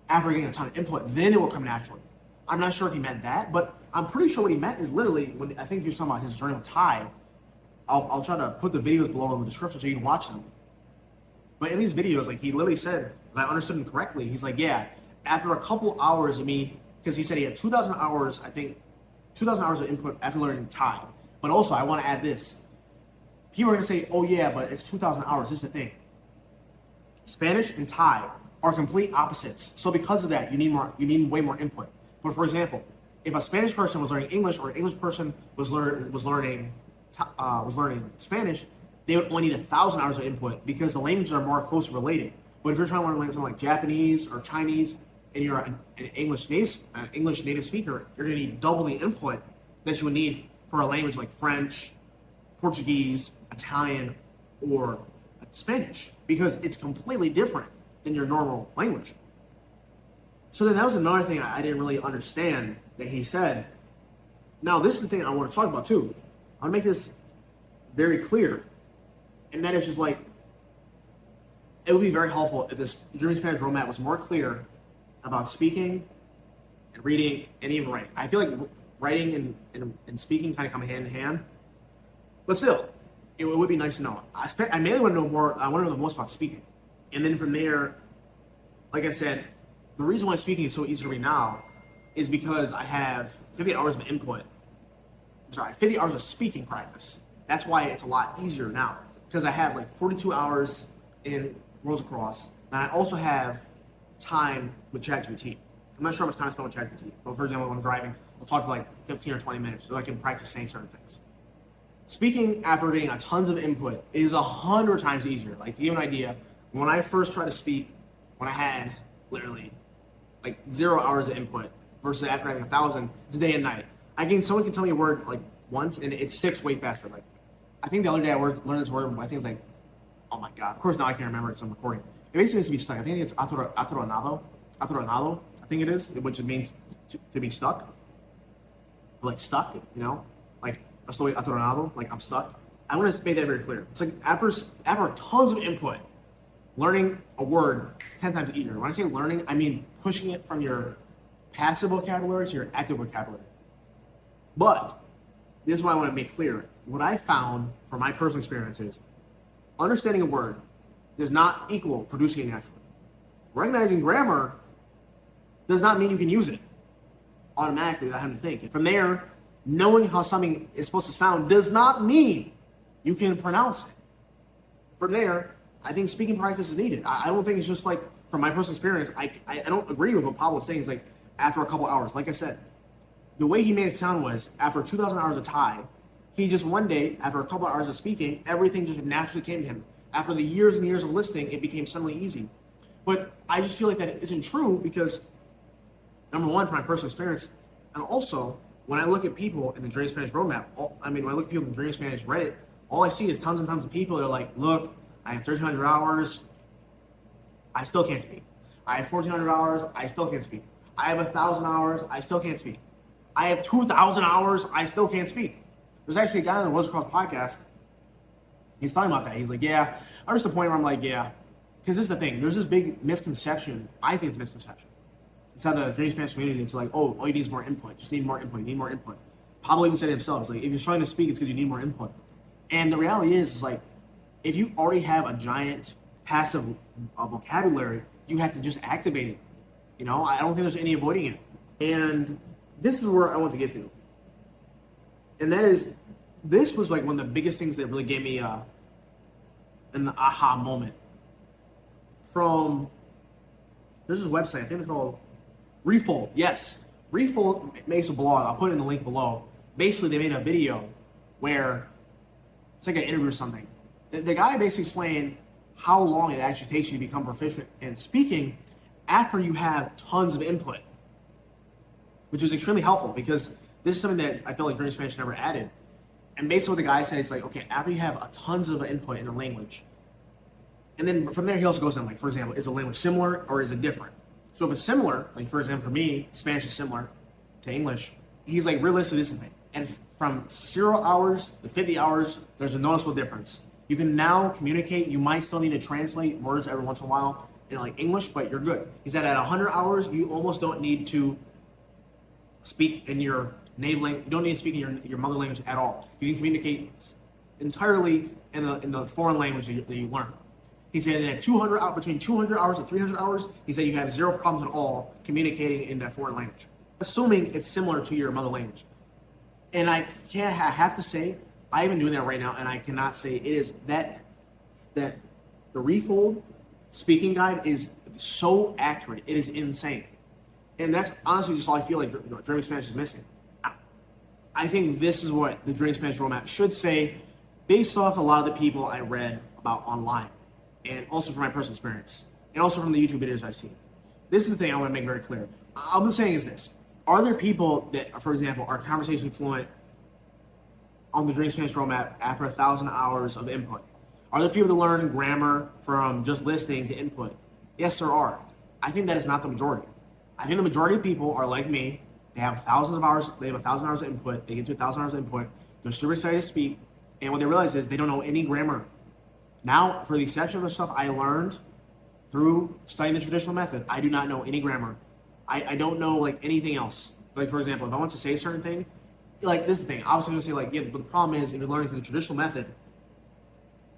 S1: after getting a ton of input, then it will come naturally. I'm not sure if he meant that, but I'm pretty sure what he meant is literally, when I think you're talking about his journey with Thai, I'll try to put the videos below in the description so you can watch them. But in these videos, like he literally said, if I understood him correctly, he's like, yeah, after a couple hours of me, because he said he had 2,000 hours, I think, 2,000 hours of input after learning Thai. But also, I want to add this. People are going to say, oh yeah, but it's 2,000 hours. This is the thing. Spanish and Thai are complete opposites. So because of that, you need way more input. But for example, if a Spanish person was learning English or an English person was learning Spanish, they would only need 1,000 hours of input because the languages are more closely related. But if you're trying to learn something like Japanese or Chinese and you're an English native speaker, you're going to need double the input that you would need for a language like French, Portuguese, Italian, or Spanish because it's completely different than your normal language. So then that was another thing I didn't really understand that he said. Now this is the thing I want to talk about too. I want to make this very clear. And that is just like, it would be very helpful if this German Spanish roadmap was more clear about speaking and reading and even writing. I feel like writing and speaking kind of come hand in hand. But still, it would be nice to know. I mainly want to know more, I want to know the most about speaking. And then from there, like I said, the reason why speaking is so easy for me now is because I have 50 hours of input. 50 hours of speaking practice. That's why it's a lot easier now. Because I have like 42 hours in Rosa Cross, and I also have time with ChatGPT. I'm not sure how much time I spend with ChatGPT, but for example, when I'm driving, I'll talk for like 15 or 20 minutes so I can practice saying certain things. Speaking after getting a tons of input is 100 times easier. Like to give you an idea, when I first tried to speak, when I had literally like 0 hours of input versus after having 1,000, it's day and night. Someone can tell me a word like once and it sticks way faster. Like I think the other day I learned this word, I think it's like, oh my God, of course now I can't remember it because I'm recording. It basically means to be stuck. I think it's atoronado, I think it is, which means to be stuck. Like stuck, you know? Like estoy atoronado, like I'm stuck. I want to make that very clear. It's like after tons of input, learning a word is 10 times easier. When I say learning, I mean pushing it from your passive vocabulary to your active vocabulary. But this is what I want to make clear. What I found from my personal experience is understanding a word does not equal producing it naturally. Recognizing grammar does not mean you can use it automatically without having to think. And from there, knowing how something is supposed to sound does not mean you can pronounce it. From there, I think speaking practice is needed. I don't think it's just like, from my personal experience, I don't agree with what Pablo was saying. It's like after a couple hours, like I said, the way he made it sound was after 2,000 hours of Thai, he just one day, after a couple of hours of speaking, everything just naturally came to him. After the years and years of listening, it became suddenly easy. But I just feel like that isn't true because, number one, from my personal experience, And also, when I look at people in the Dream Spanish roadmap, when I look at people in the Dream Spanish Reddit, all I see is tons and tons of people that are like, look, I have 1,300 hours, I still can't speak. I have 1,400 hours, I still can't speak. I have 1,000 hours, I still can't speak. I have 2,000 hours, I still can't speak. There's actually a guy on the What's Across podcast, he's talking about that. He's like, yeah, I reached the point where I'm like, yeah. Because this is the thing, there's this big misconception, I think it's a misconception. It's how the Dream Spanish community, it's like, oh, all you need is more input. Just need more input, you need more input. Pablo even said it himself, it's like, if you're trying to speak, it's because you need more input. And the reality is like, if you already have a giant passive vocabulary, you have to just activate it. You know, I don't think there's any avoiding it. And this is where I want to get to. And that is, this was like one of the biggest things that really gave me an aha moment. There's this website, I think it's called Refold. Yes, Refold makes a blog. I'll put it in the link below. Basically, they made a video where it's like an interview or something. The guy basically explained how long it actually takes you to become proficient in speaking after you have tons of input, which was extremely helpful because this is something that I feel like Dream Spanish never added. And basically what the guy said is like, okay, after you have a tons of input in a language, and then from there he also goes on, like, for example, is the language similar or is it different? So if it's similar, like for example, for me, Spanish is similar to English, he's like, realistically, this is the thing. And from 0 hours to 50 hours, there's a noticeable difference. You can now communicate. You might still need to translate words every once in a while in like English, but you're good. He said at 100 hours, you almost don't need to speak in your native language. You don't need to speak in your mother language at all. You can communicate entirely in the foreign language that you learn. He said that between 200 hours and 300 hours, he said you have zero problems at all communicating in that foreign language, assuming it's similar to your mother language. And I have to say, I've been doing that right now, and I cannot say it is that the Refold speaking guide is so accurate. It is insane. And that's honestly just all I feel like Dream Spanish is missing. I think this is what the Dream Spanish roadmap should say based off a lot of the people I read about online, and also from my personal experience, and also from the YouTube videos I've seen. This is the thing I want to make very clear. All I'm saying is this. Are there people that, for example, are conversation fluent on the Dream Spanish roadmap after 1,000 hours of input? Are there people that learn grammar from just listening to input? Yes, there are. I think that is not the majority. I think the majority of people are like me. They have thousands of hours. They have 1,000 hours of input. They get to 1,000 hours of input. They're super excited to speak. And what they realize is they don't know any grammar. Now, for the exception of the stuff I learned through studying the traditional method, I do not know any grammar. I don't know like anything else. Like for example, if I want to say a certain thing, like this is the thing. I was going to say like, yeah, but the problem is if you're learning through the traditional method,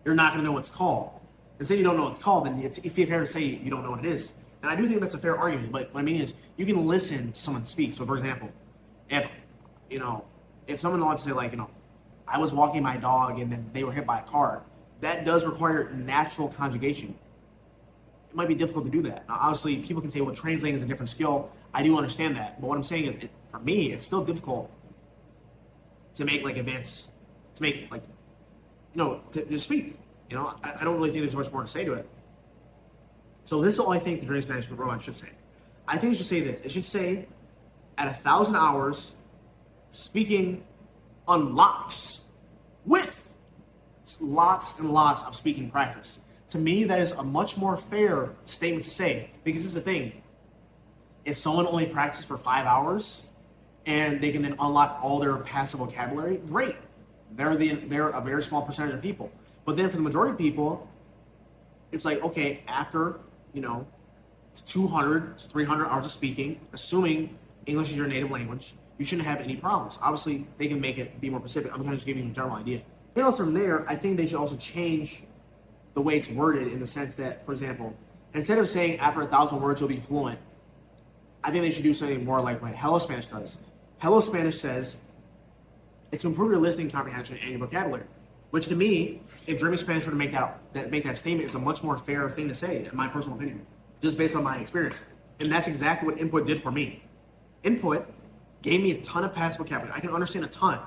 S1: you're not going to know what it's called. And say you don't know what it's called, then it's fair to say you don't know what it is. And I do think that's a fair argument. But what I mean is, you can listen to someone speak. So for example, if someone wants to say like, I was walking my dog and then they were hit by a car, that does require natural conjugation. It might be difficult to do that. Now, obviously, people can say, well, translating is a different skill. I do understand that. But what I'm saying is, for me, it's still difficult to make like advanced, to make like, to speak. I don't really think there's much more to say to it. So this is all I think the Dream Spanish roadmap should say. I think it should say this. It should say, at 1,000 hours, speaking unlocks with lots and lots of speaking practice. To me, that is a much more fair statement to say, because this is the thing. If someone only practices for 5 hours and they can then unlock all their passive vocabulary, great. They're a very small percentage of people. But then for the majority of people, it's like, okay, after 200 to 300 hours of speaking, assuming English is your native language, you shouldn't have any problems. Obviously, they can make it be more specific. I'm kind of just giving you a general idea. And also from there, I think they should also change the way it's worded in the sense that, for example, instead of saying after 1,000 words you'll be fluent, I think they should do something more like what Hello Spanish does. Hello Spanish says it's to improve your listening comprehension and your vocabulary, which to me, if Dreaming Spanish were to make that statement, is a much more fair thing to say, in my personal opinion, just based on my experience. And that's exactly what input did for me. Input gave me a ton of passive vocabulary. I can understand a ton.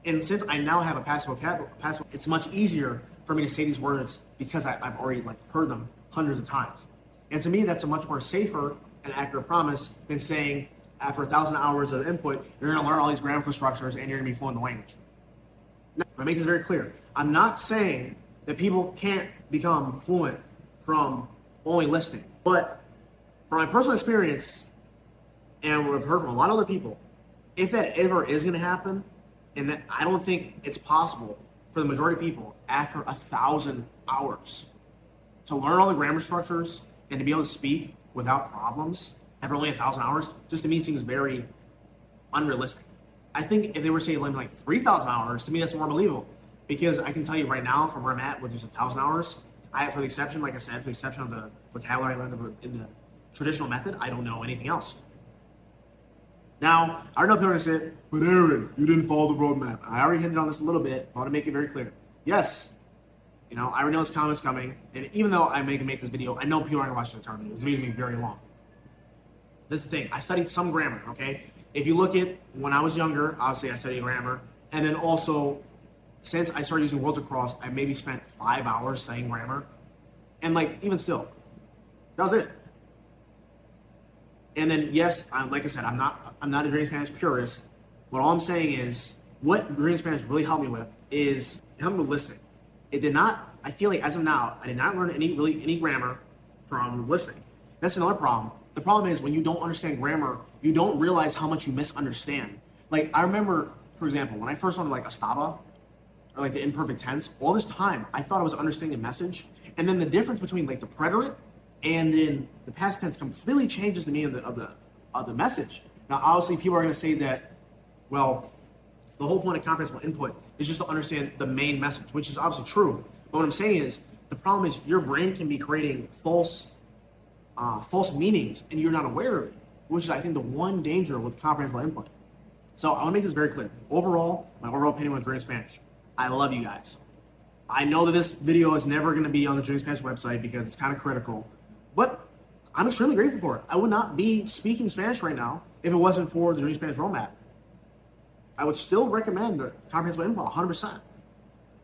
S1: And since I now have a passive vocabulary, it's much easier for me to say these words because I've already heard them hundreds of times. And to me, that's a much more safer and accurate promise than saying after 1,000 hours of input, you're going to learn all these grammatical structures and you're going to be fluent in the language. Now, I make this very clear. I'm not saying that people can't become fluent from only listening, but from my personal experience, and what I've heard from a lot of other people, if that ever is going to happen, and that I don't think it's possible for the majority of people after 1,000 hours to learn all the grammar structures and to be able to speak without problems after only 1,000 hours, just to me seems very unrealistic. I think if they were saying like 3,000 hours, to me that's more believable, because I can tell you right now from where I'm at with just 1,000 hours, for the exception, like I said, for the exception of the vocabulary I learned in the traditional method, I don't know anything else. Now, I don't know if people are going to say, but Aaron, you didn't follow the roadmap. I already hinted on this a little bit, but I want to make it very clear. Yes, I already know this comment's coming, and even though I may make this video, I know people aren't going to watch the entire video. This video is going to be very long. This is the thing. I studied some grammar, okay? If you look at when I was younger, obviously I studied grammar, and then also, since I started using Worlds Across, I maybe spent 5 hours studying grammar, and like, even still, that was it. And then, yes, like I said, I'm not a Dream Spanish purist, but all I'm saying is, what Dream Spanish really helped me with is help me with listening. It did not, I feel like as of now, I did not learn any grammar from listening. That's another problem. The problem is when you don't understand grammar, you don't realize how much you misunderstand. Like, I remember, for example, when I first learned like estaba, or like the imperfect tense, all this time, I thought I was understanding a message. And then the difference between like the preterite and then the past tense completely changes the meaning of the message. Now, obviously, people are going to say that, well, the whole point of comprehensible input is just to understand the main message, which is obviously true. But what I'm saying is, the problem is your brain can be creating false meanings, and you're not aware of it, which is, I think, the one danger with comprehensible input. So I want to make this very clear. Overall, my overall opinion on Dream Spanish, I love you guys. I know that this video is never going to be on the Dream Spanish website because it's kind of critical, but I'm extremely grateful for it. I would not be speaking Spanish right now if it wasn't for the Dream Spanish roadmap. I would still recommend the comprehensible input 100%.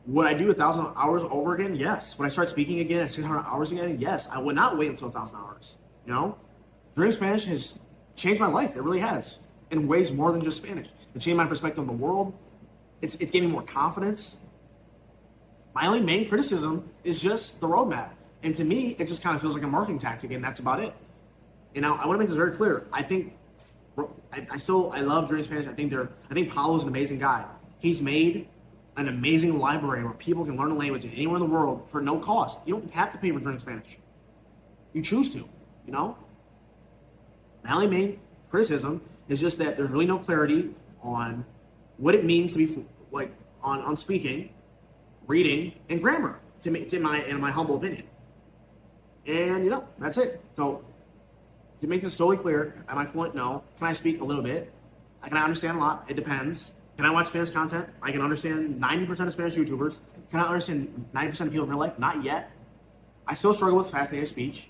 S1: Would I do 1,000 hours over again? Yes. Would I start speaking again at 600 hours again? Yes. I would not wait until 1,000 hours. Dream Spanish has changed my life. It really has, in ways more than just Spanish. It changed my perspective on the world. It's gave me more confidence. My only main criticism is just the roadmap. And to me, it just kind of feels like a marketing tactic, and that's about it. I want to make this very clear. I think I love Dream Spanish. I think Paulo's an amazing guy. He's made an amazing library where people can learn a language anywhere in the world for no cost. You don't have to pay for Dream Spanish. You choose to, My only main criticism is just that there's really no clarity on what it means to be like on speaking, reading, and grammar, in my humble opinion. And that's it. So to make this totally clear, am I fluent? No. Can I speak a little bit? Can I understand a lot? It depends. Can I watch Spanish content? I can understand 90% of Spanish YouTubers. Can I understand 90% of people in real life? Not yet. I still struggle with fast native speech.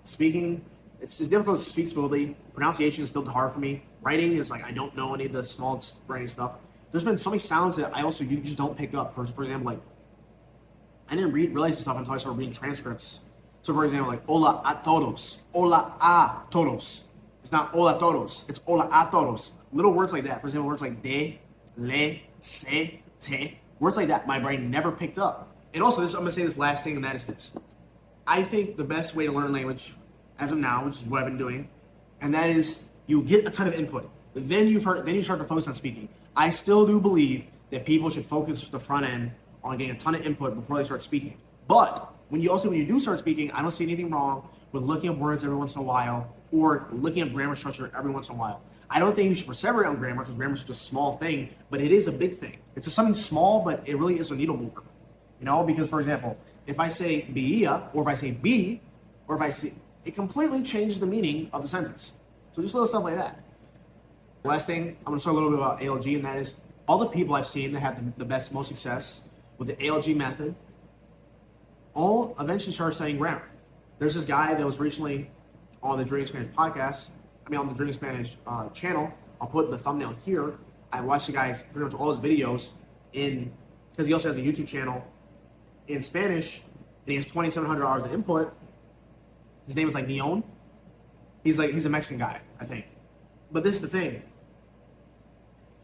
S1: Speaking, it's difficult to speak smoothly. Pronunciation is still hard for me. Writing is like, I don't know any of the small writing stuff. There's been so many sounds that you just don't pick up. For example, like, I didn't realize this stuff until I started reading transcripts. So for example, like, hola a todos. Hola a todos. It's not hola todos. It's hola a todos. Little words like that. For example, words like de, le, se, te. Words like that, my brain never picked up. And also, I'm going to say this last thing, and that is this. I think the best way to learn language, as of now, which is what I've been doing, and that is you get a ton of input. Then you start to focus on speaking. I still do believe that people should focus the front end on getting a ton of input before they start speaking. But when you do start speaking, I don't see anything wrong with looking at words every once in a while or looking at grammar structure every once in a while. I don't think you should perseverate on grammar because grammar is such a small thing, but it is a big thing. It's something small, but it really is a needle mover. Because for example, if I say beia, or if I say be, or if I say, it completely changes the meaning of the sentence. So just little stuff like that. Last thing, I'm going to talk a little bit about ALG, and that is all the people I've seen that have the most success with the ALG method, all eventually start studying grammar. There's this guy that was recently on the Dream Spanish podcast, on the Dream Spanish channel. I'll put the thumbnail here. I watched the guy's pretty much all his videos because he also has a YouTube channel in Spanish, and he has 2,700 hours of input. His name is like Neon. He's a Mexican guy, I think. But this is the thing.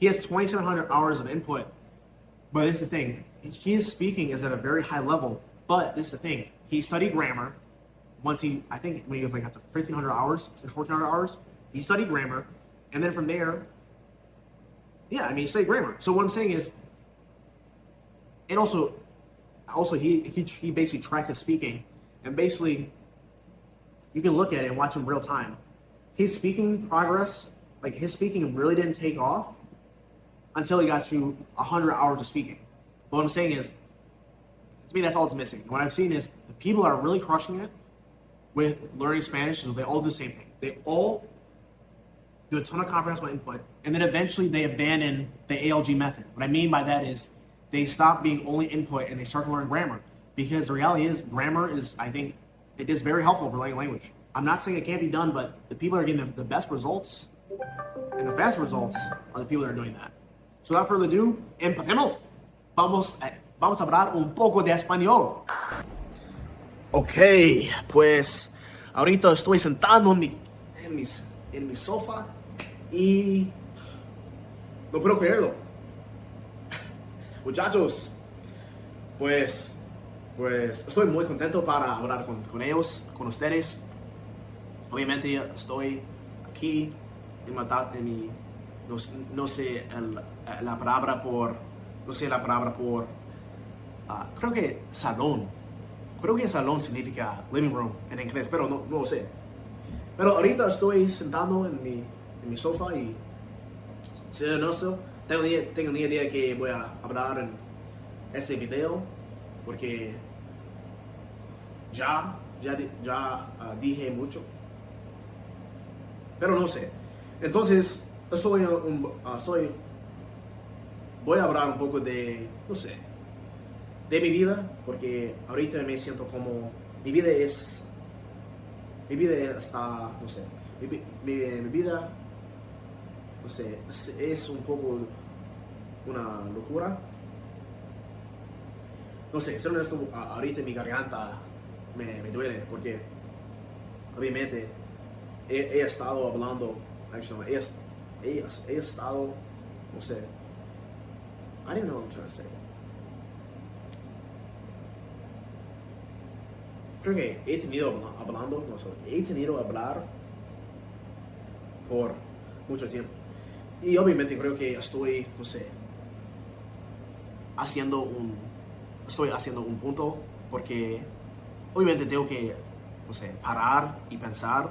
S1: He has 2,700 hours of input. But this is the thing. His speaking is at a very high level. But this is the thing. He studied grammar. I think when he was like at the 1,500 hours, 1,400 hours, he studied grammar. And then from there, yeah, I mean, he studied grammar. So what I'm saying is, and also he basically tracked his speaking. And basically, you can look at it and watch him real time. His speaking progress, like his speaking really didn't take off until he got to 100 hours of speaking. But what I'm saying is, to me, that's all it's missing. What I've seen is the people are really crushing it with learning Spanish, and they all do the same thing. They all do a ton of comprehensible input, and then eventually they abandon the ALG method. What I mean by that is they stop being only input and they start to learn grammar. Because the reality is, grammar is, I think, it is very helpful for learning language. I'm not saying it can't be done, but the people that are getting the best results and the fast results are the people that are doing that. So without further ado, empecemos. Vamos a hablar un poco de español. Ok, pues ahorita estoy sentado en mi sofá y no puedo creerlo. Muchachos, pues estoy muy contento para hablar con ellos, con ustedes. Obviamente estoy aquí no sé la palabra por, creo que salón. Creo que salón significa living room en inglés, pero no lo sé. Pero ahorita estoy sentado en mi sofá y, ser honesto, tengo ni idea que voy a hablar en este video, porque ya dije mucho. Pero no sé. Entonces, voy a hablar un poco de, no sé, de mi vida, porque ahorita me siento como, mi vida está, no sé, mi vida, no sé, es un poco una locura. No sé, ser honesto, ahorita mi garganta me duele, porque obviamente he estado hablando, he estado, no sé, I don't know what I'm trying to say. Creo que he tenido hablar por mucho tiempo. Y obviamente creo que estoy haciendo un punto, porque obviamente tengo que, parar y pensar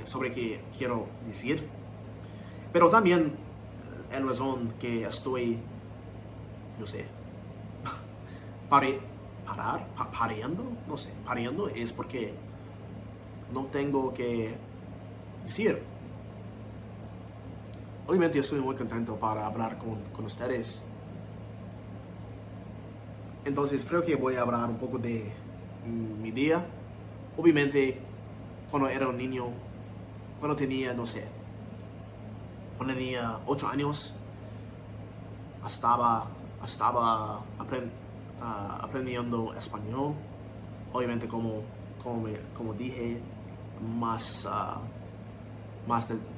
S1: sobre qué quiero decir. Pero también la razón que estoy, pareando es porque no tengo que decir. Obviamente estoy muy contento para hablar con ustedes. Entonces creo que voy a hablar un poco de mi día. Obviamente cuando era un niño, cuando tenía 8 años, estaba aprendiendo español. Obviamente como dije,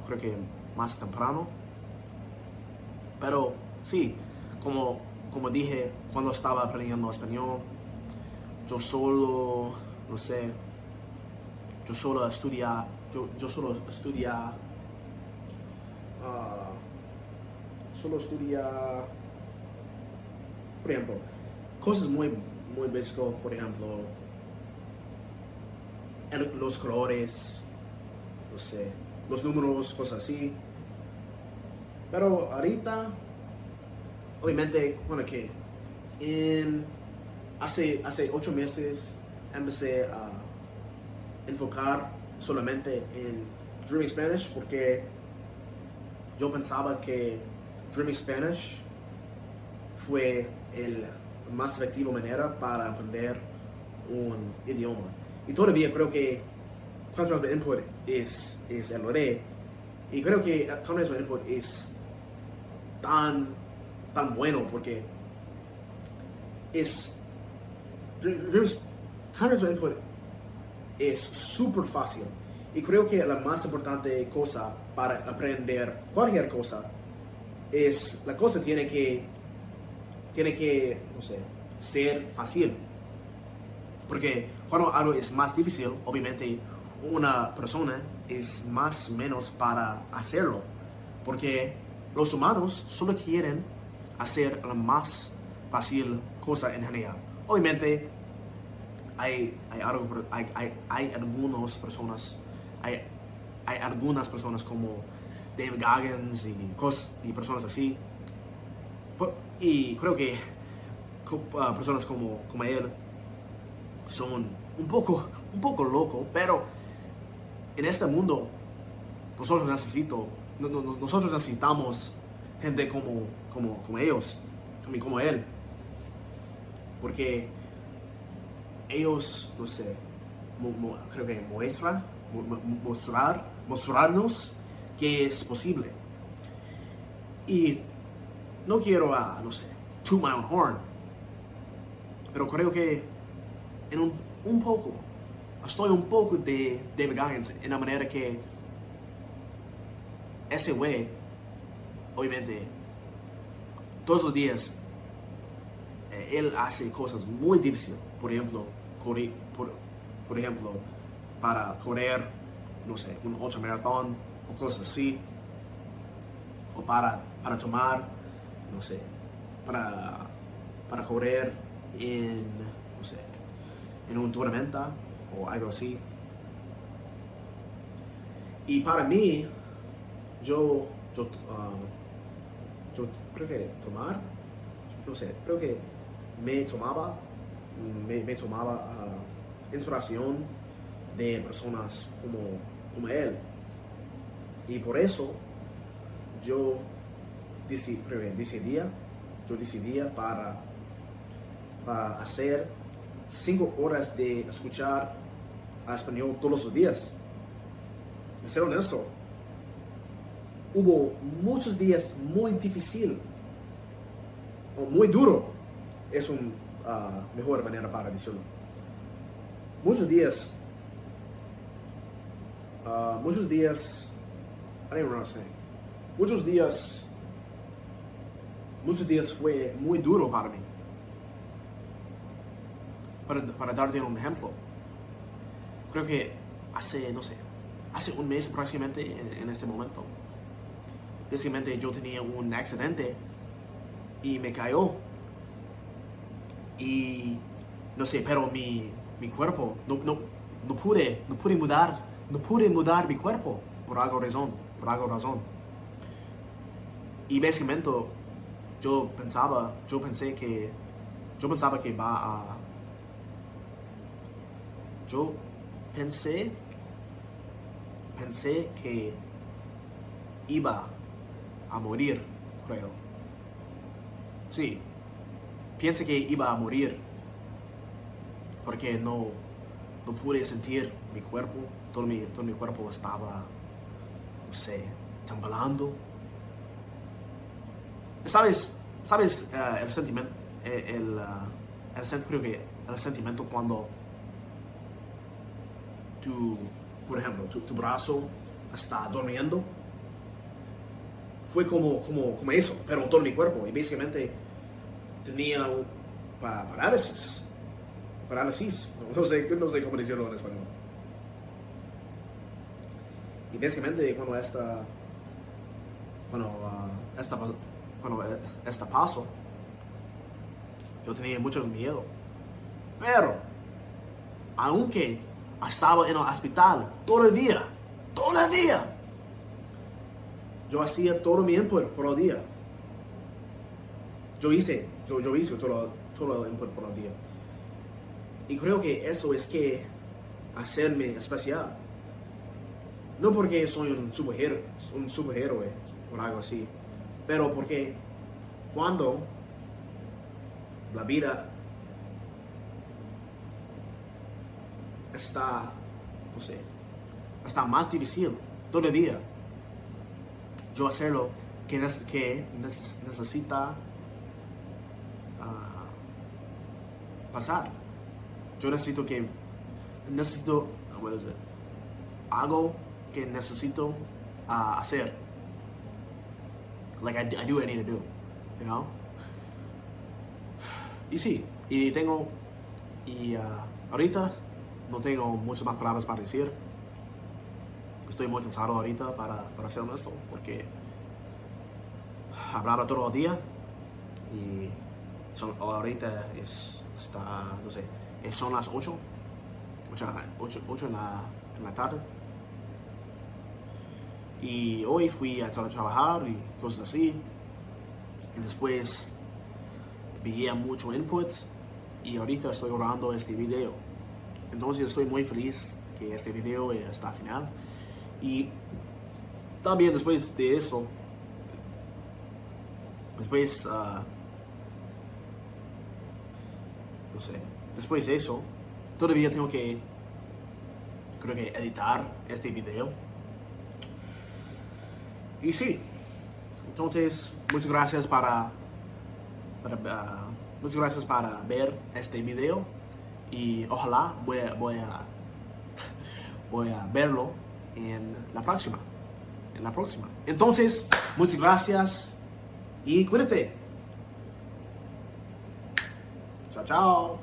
S1: creo que más temprano. Pero sí, como dije, cuando estaba aprendiendo español, yo solo estudiaba por ejemplo, cosas muy básicas, por ejemplo, los colores, los números, cosas así. Pero ahorita, obviamente, hace 8 meses empecé a enfocar solamente en Dreaming Spanish, porque yo pensaba que Dreaming Spanish fue la más efectiva manera para aprender un idioma. Y todavía creo que Content Input es el rey. Y creo que Content Input es tan bueno, porque Content Input es súper fácil. Y creo que la más importante cosa para aprender cualquier cosa es, la cosa tiene que, no sé, ser fácil. Porque cuando algo es más difícil, obviamente una persona es más o menos para hacerlo. Porque los humanos solo quieren hacer la más fácil cosa en general. Obviamente hay algunas personas como David Goggins y personas así. Y creo que personas como él son un poco locos, pero en este mundo nosotros necesitamos gente como ellos, como él, porque ellos, no sé, creo que mostrarnos que es posible. Y no quiero, no sé, toot my own horn, pero creo que en un poco, estoy un poco de David Goggins en la manera que ese güey, obviamente, todos los días, él hace cosas muy difíciles. Por ejemplo, por ejemplo, para correr, no sé, un ultramaratón o cosas así. O para tomar, no sé, para correr en, no sé, en una tormenta o algo así. Y para mí, yo creo que no sé, creo que me tomaba inspiración de personas como él. Y por eso yo decidía para hacer 5 horas de escuchar a español todos los días. De ser honesto, hubo muchos días muy difíciles o muy duro. Es una mejor manera para decirlo. Muchos días, I don't even know what I'm saying. Muchos días fue muy duro para mí. Para darte un ejemplo, creo que hace un mes próximamente en este momento, básicamente yo tenía un accidente y me cayó. Y no sé, pero mi cuerpo, no pude mudar mi cuerpo por algo razón. Y básicamente yo pensaba que pensé que iba a morir, creo. Sí, pensé que iba a morir porque no pude sentir mi cuerpo. Todo mi cuerpo estaba, no sé, temblando. ¿Sabes el sentimiento? Creo que el sentimiento cuando por ejemplo, tu brazo está durmiendo. Fue como eso, pero en todo mi cuerpo. Y básicamente tenía parálisis. No sé cómo decirlo en español. Y básicamente cuando esta pasó, yo tenía mucho miedo. Pero, aunque estaba en el hospital todavía, yo hacía todo mi input por el día. Yo hice todo el input por el día. Y creo que eso es que hacerme especial. No porque soy un superhéroe o algo así, pero porque cuando la vida está, no sé, está más difícil todavía, yo hacerlo que necesita pasar. Yo necesito, what is it? algo que necesito hacer. Like I do what I need to do, you know? Y sí, ahorita no tengo muchas más palabras para decir. Estoy muy cansado ahorita para ser honesto, porque hablaba todo el día y ahorita no sé, son las 8 en la tarde. Y hoy fui a trabajar y cosas así. Y después veía mucho input y ahorita estoy grabando este video. Entonces estoy muy feliz que este video está al final. Y también después de eso, no sé, después de eso, todavía tengo que, creo que editar este video. Y sí, entonces muchas gracias muchas gracias para ver este video y ojalá voy a verlo en la próxima. Entonces, muchas gracias y cuídate. Chao, chao.